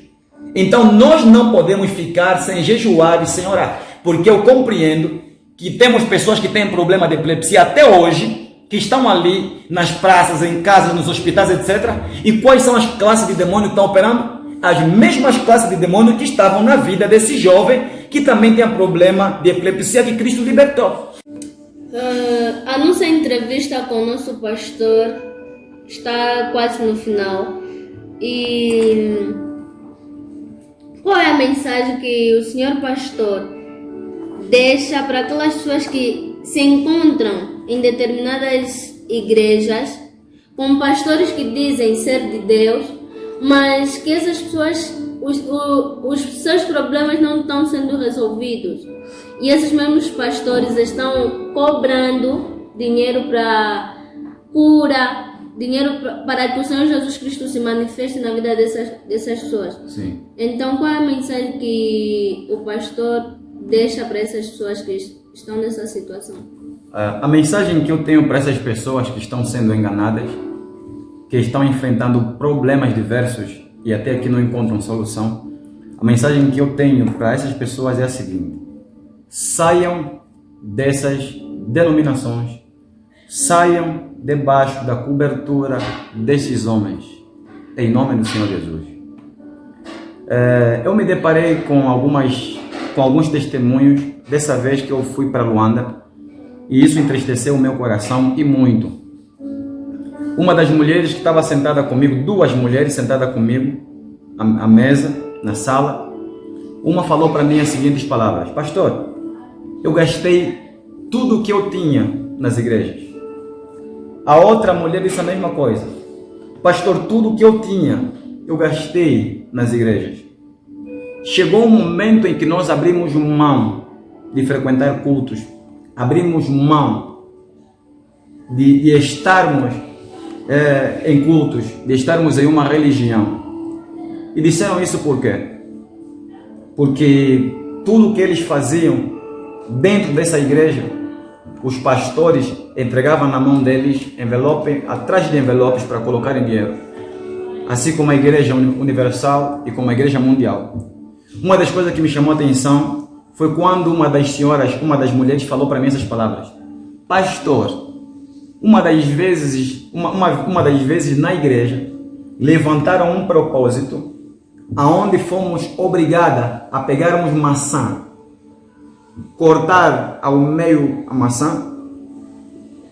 S2: então nós não podemos ficar sem jejuar e sem orar. Porque eu compreendo que temos pessoas que têm problema de epilepsia até hoje, que estão ali nas praças, em casas, nos hospitais, etc. E quais são as classes de demônio que estão operando? As mesmas classes de demônio que estavam na vida desse jovem que também tem problema de epilepsia que Cristo libertou.
S1: A nossa entrevista com o nosso pastor está quase no final. E qual é a mensagem que o senhor pastor deixa para aquelas pessoas que se encontram em determinadas igrejas com pastores que dizem ser de Deus, mas que essas pessoas, os seus problemas não estão sendo resolvidos, e esses mesmos pastores estão cobrando dinheiro para cura, dinheiro para que o Senhor Jesus Cristo se manifeste na vida dessas pessoas?
S2: Sim.
S1: Então, qual é a mensagem que o pastor deixa para essas pessoas que estão nessa situação?
S2: A mensagem que eu tenho para essas pessoas que estão sendo enganadas, que estão enfrentando problemas diversos e até aqui não encontram solução, a mensagem que eu tenho para essas pessoas é a seguinte: saiam dessas denominações, saiam debaixo da cobertura desses homens, em nome do Senhor Jesus. Eu me deparei com alguns testemunhos dessa vez que eu fui para Luanda, e isso entristeceu o meu coração e muito. Uma das mulheres que estava sentada comigo, duas mulheres sentadas comigo à mesa, na sala, uma falou para mim as seguintes palavras: pastor, eu gastei tudo o que eu tinha nas igrejas. A outra mulher disse a mesma coisa: pastor, tudo o que eu tinha eu gastei nas igrejas. Chegou um momento em que nós abrimos mão de frequentar cultos, abrimos mão de estarmos em cultos, de estarmos em uma religião. E disseram isso por quê? Porque tudo que eles faziam dentro dessa igreja, os pastores entregavam na mão deles envelope atrás de envelopes para colocarem dinheiro, assim como a Igreja Universal e como a Igreja Mundial. Uma das coisas que me chamou a atenção foi quando uma das mulheres falou para mim essas palavras: pastor, uma das vezes na igreja levantaram um propósito aonde fomos obrigados a pegarmos maçã, cortar ao meio a maçã,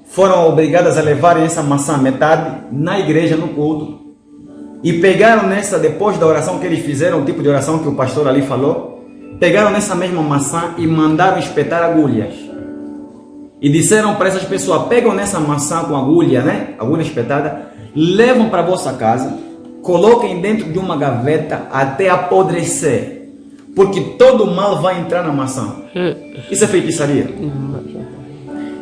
S2: foram obrigadas a levarem essa maçã metade na igreja, no culto, e pegaram nessa, depois da oração que eles fizeram, o tipo de oração que o pastor ali falou, pegaram nessa mesma maçã e mandaram espetar agulhas. E disseram para essas pessoas: pegam nessa maçã com agulha, agulha espetada, levam para a vossa casa, coloquem dentro de uma gaveta até apodrecer, porque todo o mal vai entrar na maçã. Isso é feitiçaria.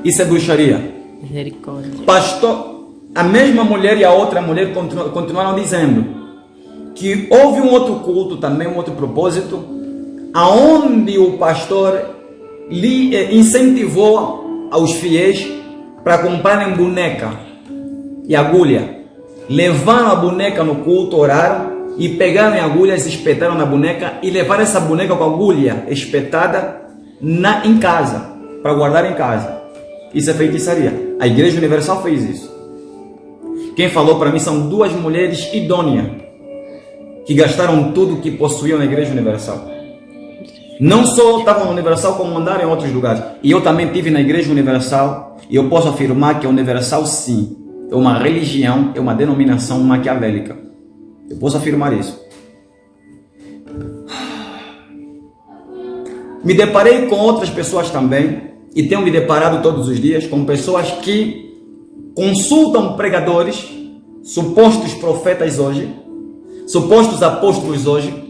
S2: Isso é bruxaria.
S3: Misericórdia.
S2: Pastor, a mesma mulher e a outra mulher continuaram dizendo que houve um outro culto também, um outro propósito, aonde o pastor lhe incentivou aos fiéis para comprarem boneca e agulha. Levaram a boneca no culto, oraram e pegaram agulhas, espetaram na boneca e levaram essa boneca com agulha espetada em casa, para guardar em casa. Isso é feitiçaria. A Igreja Universal fez isso. Quem falou para mim são duas mulheres idôneas que gastaram tudo que possuíam na Igreja Universal. Não só estavam na Universal, como andaram em outros lugares. E eu também estive na Igreja Universal, e eu posso afirmar que a Universal, sim, é uma religião, é uma denominação maquiavélica. Eu posso afirmar isso. Me deparei com outras pessoas também, e tenho me deparado todos os dias com pessoas que consultam pregadores, supostos profetas hoje, supostos apóstolos hoje,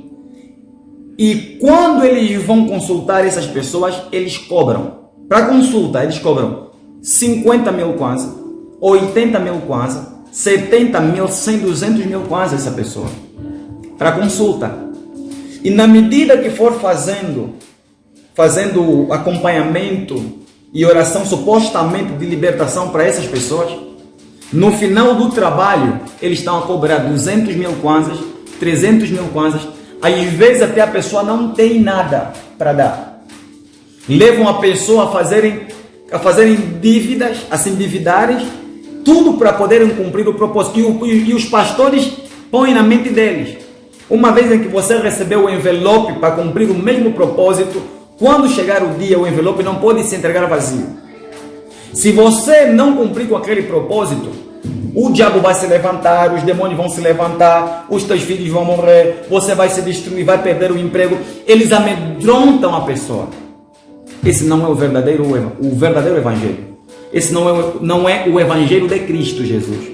S2: e quando eles vão consultar essas pessoas, eles cobram. Para consulta, eles cobram 50 mil kwanza, 80 mil kwanza, 70 mil, 100, 200 mil kwanza essa pessoa. Para consulta. E na medida que for fazendo fazendo acompanhamento e oração supostamente de libertação para essas pessoas. No final do trabalho, eles estão a cobrar 200 mil kwanzas, 300 mil kwanzas. Às vezes até a pessoa não tem nada para dar. Levam a pessoa a fazerem dívidas, a se endividarem, tudo para poderem cumprir o propósito. E os pastores põem na mente deles. Uma vez em que você recebeu o envelope para cumprir o mesmo propósito, quando chegar o dia, o envelope não pode se entregar vazio. Se você não cumprir com aquele propósito, o diabo vai se levantar, os demônios vão se levantar, os teus filhos vão morrer, você vai se destruir, vai perder o emprego. Eles amedrontam a pessoa. Esse não é o verdadeiro evangelho. Esse não é o evangelho de Cristo Jesus.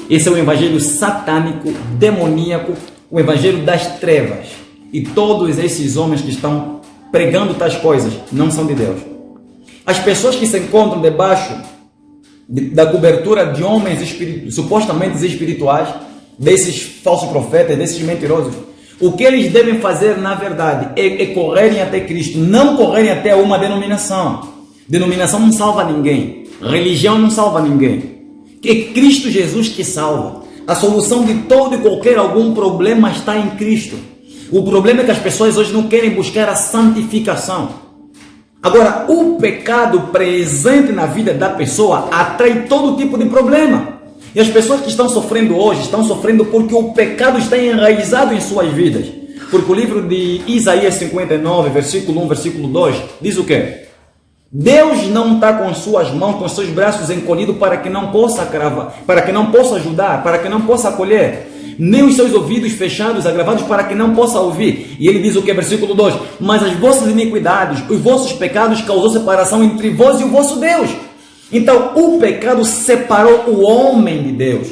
S2: Esse é o evangelho satânico, demoníaco, o evangelho das trevas. E todos esses homens que estão pregando tais coisas não são de Deus. As pessoas que se encontram debaixo da cobertura de homens supostamente espirituais, desses falsos profetas, desses mentirosos, o que eles devem fazer na verdade é correrem até Cristo, não correrem até uma denominação. Denominação não salva ninguém, religião não salva ninguém. É Cristo Jesus que salva. A solução de todo e qualquer algum problema está em Cristo. O problema é que as pessoas hoje não querem buscar a santificação. Agora, o pecado presente na vida da pessoa atrai todo tipo de problema. E as pessoas que estão sofrendo hoje, estão sofrendo porque o pecado está enraizado em suas vidas. Porque o livro de Isaías 59, versículo 1, versículo 2, diz o quê? Deus não está com suas mãos, com seus braços encolhidos para que não possa cravar, para que não possa ajudar, para que não possa acolher. Nem os seus ouvidos fechados, agravados, para que não possa ouvir. E ele diz o que? Versículo 2: mas as vossas iniquidades, os vossos pecados causou separação entre vós e o vosso Deus. Então o pecado separou o homem de Deus.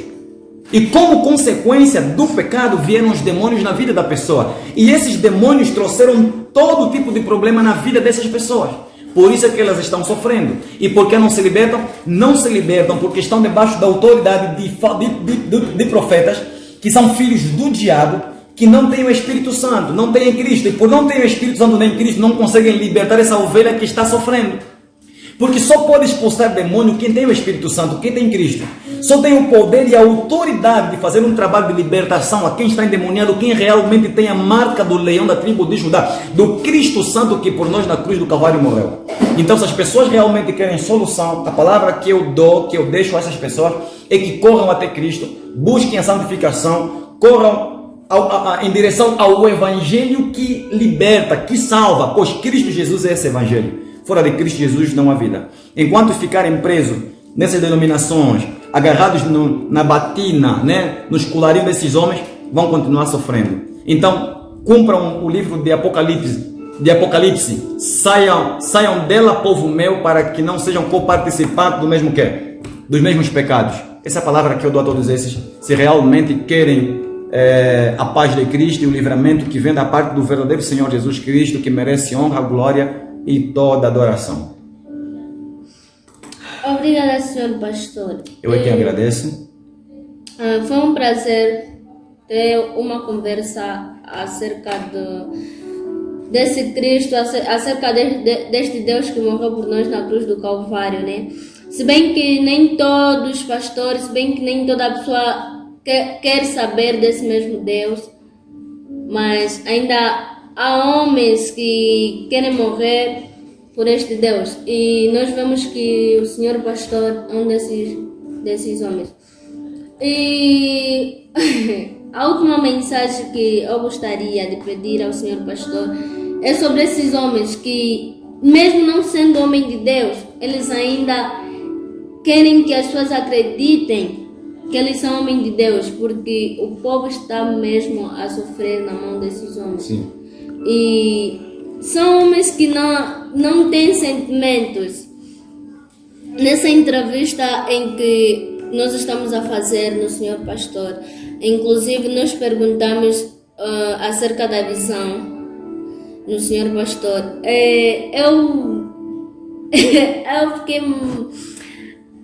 S2: E como consequência do pecado vieram os demônios na vida da pessoa. E esses demônios trouxeram todo tipo de problema na vida dessas pessoas. Por isso é que elas estão sofrendo. E por que não se libertam? Não se libertam porque estão debaixo da autoridade de profetas que são filhos do diabo, que não têm o Espírito Santo, não têm Cristo. E por não ter o Espírito Santo nem Cristo, não conseguem libertar essa ovelha que está sofrendo. Porque só pode expulsar demônio quem tem o Espírito Santo, quem tem Cristo. Só tem o poder e a autoridade de fazer um trabalho de libertação a quem está endemoniado, quem realmente tem a marca do leão da tribo de Judá, do Cristo Santo que por nós na cruz do Calvário morreu. Então, se as pessoas realmente querem solução, a palavra que eu dou, que eu deixo a essas pessoas, é que corram até Cristo, busquem a santificação, corram em direção ao Evangelho que liberta, que salva, pois Cristo Jesus é esse Evangelho. Fora de Cristo Jesus não há vida. Enquanto ficarem presos nessas denominações, agarrados na batina, né, nos colarinhos desses homens, vão continuar sofrendo. Então, cumpram o livro de Apocalipse, saiam dela, povo meu, para que não sejam coparticipantes do mesmo quê? Dos mesmos pecados. Essa é a palavra que eu dou a todos esses, se realmente querem a paz de Cristo e o livramento que vem da parte do verdadeiro Senhor Jesus Cristo, que merece honra, glória e toda adoração.
S1: Obrigada, senhor pastor.
S2: Eu é que agradeço.
S1: Foi um prazer ter uma conversa acerca desse Cristo, acerca deste Deus que morreu por nós na cruz do Calvário, né? Se bem que nem todos os pastores, se bem que nem toda pessoa quer saber desse mesmo Deus, mas ainda há homens que querem morrer por este Deus. E nós vemos que o senhor pastor é um desses homens. E a última mensagem que eu gostaria de pedir ao senhor pastor é sobre esses homens que, mesmo não sendo homem de Deus, eles ainda querem que as pessoas acreditem que eles são homens de Deus, porque o povo está mesmo a sofrer na mão desses homens.
S2: Sim.
S1: E são homens que não têm sentimentos. Nessa entrevista em que nós estamos a fazer no senhor pastor, inclusive nós perguntamos acerca da visão no senhor pastor. Eu fiquei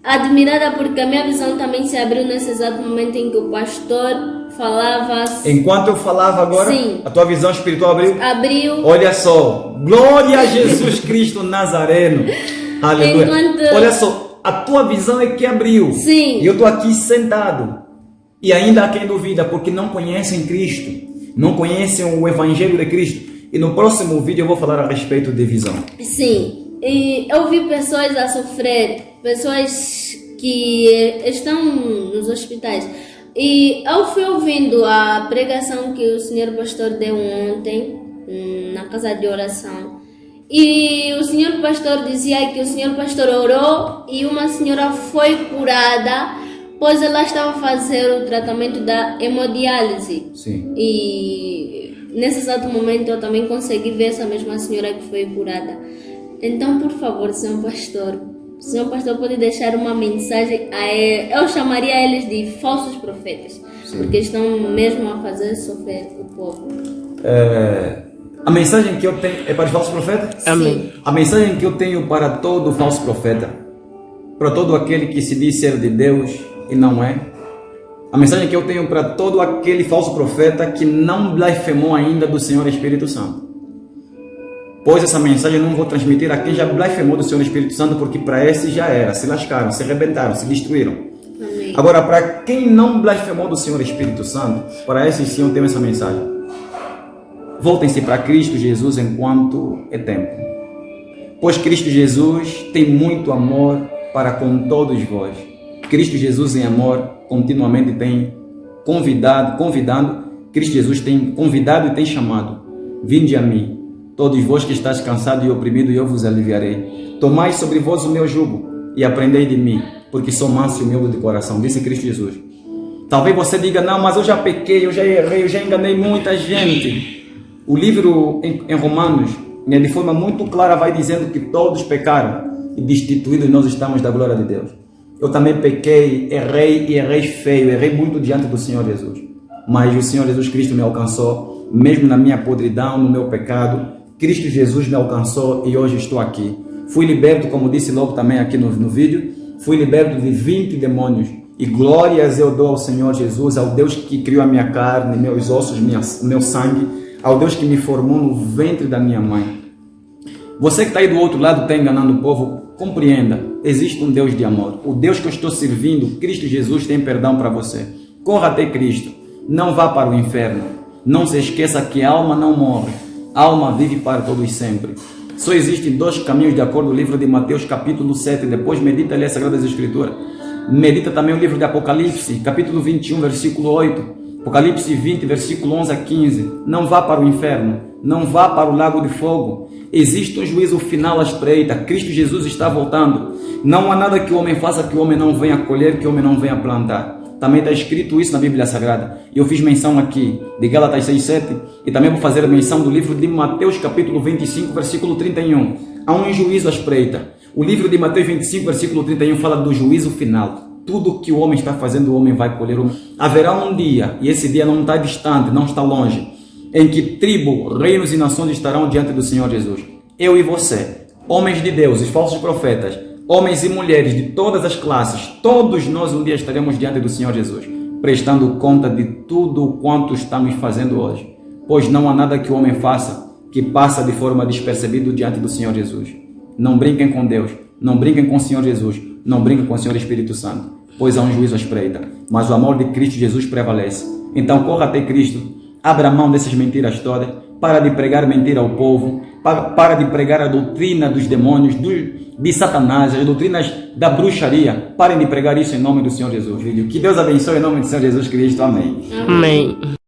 S1: admirada porque a minha visão também se abriu nesse exato momento em que o pastor falava.
S2: Enquanto eu falava agora,
S1: Sim.
S2: a tua visão espiritual abriu?
S1: Abriu.
S2: Olha só, glória a Jesus Cristo Nazareno. Aleluia. Olha só, a tua visão é que abriu.
S1: Sim.
S2: E eu estou aqui sentado. E ainda há quem duvida, porque não conhecem Cristo, não conhecem o Evangelho de Cristo. E no próximo vídeo eu vou falar a respeito de visão.
S1: Sim. E eu vi pessoas a sofrer, pessoas que estão nos hospitais. E eu fui ouvindo a pregação que o senhor pastor deu ontem na casa de oração. E o senhor pastor dizia que o senhor pastor orou e uma senhora foi curada, pois ela estava a fazer o tratamento da hemodiálise.
S2: Sim.
S1: E nesse exato momento eu também consegui ver essa mesma senhora que foi curada. Então, por favor, senhor pastor pode deixar uma mensagem a ele. Eu chamaria eles de falsos profetas,
S2: Sim.
S1: porque estão mesmo a fazer sofrer o povo.
S2: A mensagem que eu tenho é para os falsos profetas?
S3: Amém.
S2: A mensagem que eu tenho para todo falso profeta, para todo aquele que se diz ser de Deus e não é, a mensagem que eu tenho para todo aquele falso profeta que não blasfemou ainda do Senhor Espírito Santo. Pois essa mensagem eu não vou transmitir a quem já blasfemou do Senhor Espírito Santo, porque para esses já era, se lascaram, se arrebentaram, se destruíram.
S1: Amém.
S2: Agora, para quem não blasfemou do Senhor Espírito Santo, para esses sim eu tenho essa mensagem. Voltem-se para Cristo Jesus enquanto é tempo. Pois Cristo Jesus tem muito amor para com todos vós. Cristo Jesus em amor continuamente tem convidando. Cristo Jesus tem convidado e tem chamado. Vinde a mim, todos vós que estáis cansados e oprimidos, e eu vos aliviarei. Tomai sobre vós o meu jugo e aprendei de mim, porque sou manso e humilde de coração, disse Cristo Jesus. Talvez você diga, não, mas eu já pequei, eu já errei, eu já enganei muita gente. O livro em Romanos, de forma muito clara, vai dizendo que todos pecaram e destituídos nós estamos da glória de Deus. Eu também pequei, errei e errei feio, errei muito diante do Senhor Jesus. Mas o Senhor Jesus Cristo me alcançou, mesmo na minha podridão, no meu pecado. Cristo Jesus me alcançou e hoje estou aqui. Fui liberto, como disse logo também aqui no vídeo, fui liberto de 20 demônios. E glórias eu dou ao Senhor Jesus, ao Deus que criou a minha carne, meus ossos, meu sangue, ao Deus que me formou no ventre da minha mãe. Você que está aí do outro lado, está enganando o povo, compreenda, existe um Deus de amor. O Deus que eu estou servindo, Cristo Jesus, tem perdão para você. Corra até Cristo, não vá para o inferno. Não se esqueça que a alma não morre, a alma vive para todos sempre. Só existem dois caminhos de acordo com o livro de Mateus capítulo 7, depois medita ali as Sagradas Escrituras. Medita também o livro de Apocalipse, capítulo 21, versículo 8. Apocalipse 20, versículo 11 a 15. Não vá para o inferno, não vá para o lago de fogo. Existe um juízo final à espreita. Cristo Jesus está voltando. Não há nada que o homem faça que o homem não venha colher, que o homem não venha plantar. Também está escrito isso na Bíblia Sagrada. Eu fiz menção aqui de Gálatas 6:7 e também vou fazer a menção do livro de Mateus capítulo 25, versículo 31. Há um juízo à espreita. O livro de Mateus 25, versículo 31 fala do juízo final. Tudo que o homem está fazendo, o homem vai colher. Haverá um dia, e esse dia não está distante, não está longe, em que tribo, reinos e nações estarão diante do Senhor Jesus. Eu e você, homens de Deus, os falsos profetas, homens e mulheres de todas as classes, todos nós um dia estaremos diante do Senhor Jesus, prestando conta de tudo quanto estamos fazendo hoje. Pois não há nada que o homem faça que passa de forma despercebida diante do Senhor Jesus. Não brinquem com Deus, não brinquem com o Senhor Jesus, não brinquem com o Senhor Espírito Santo, pois há um juízo à espreita, mas o amor de Cristo Jesus prevalece. Então corra até Cristo, abra mão dessas mentiras todas, para de pregar mentira ao povo, para de pregar a doutrina dos demônios, de Satanás, as doutrinas da bruxaria. Parem de pregar isso em nome do Senhor Jesus. Que Deus abençoe em nome do Senhor Jesus Cristo. Amém.
S3: Amém.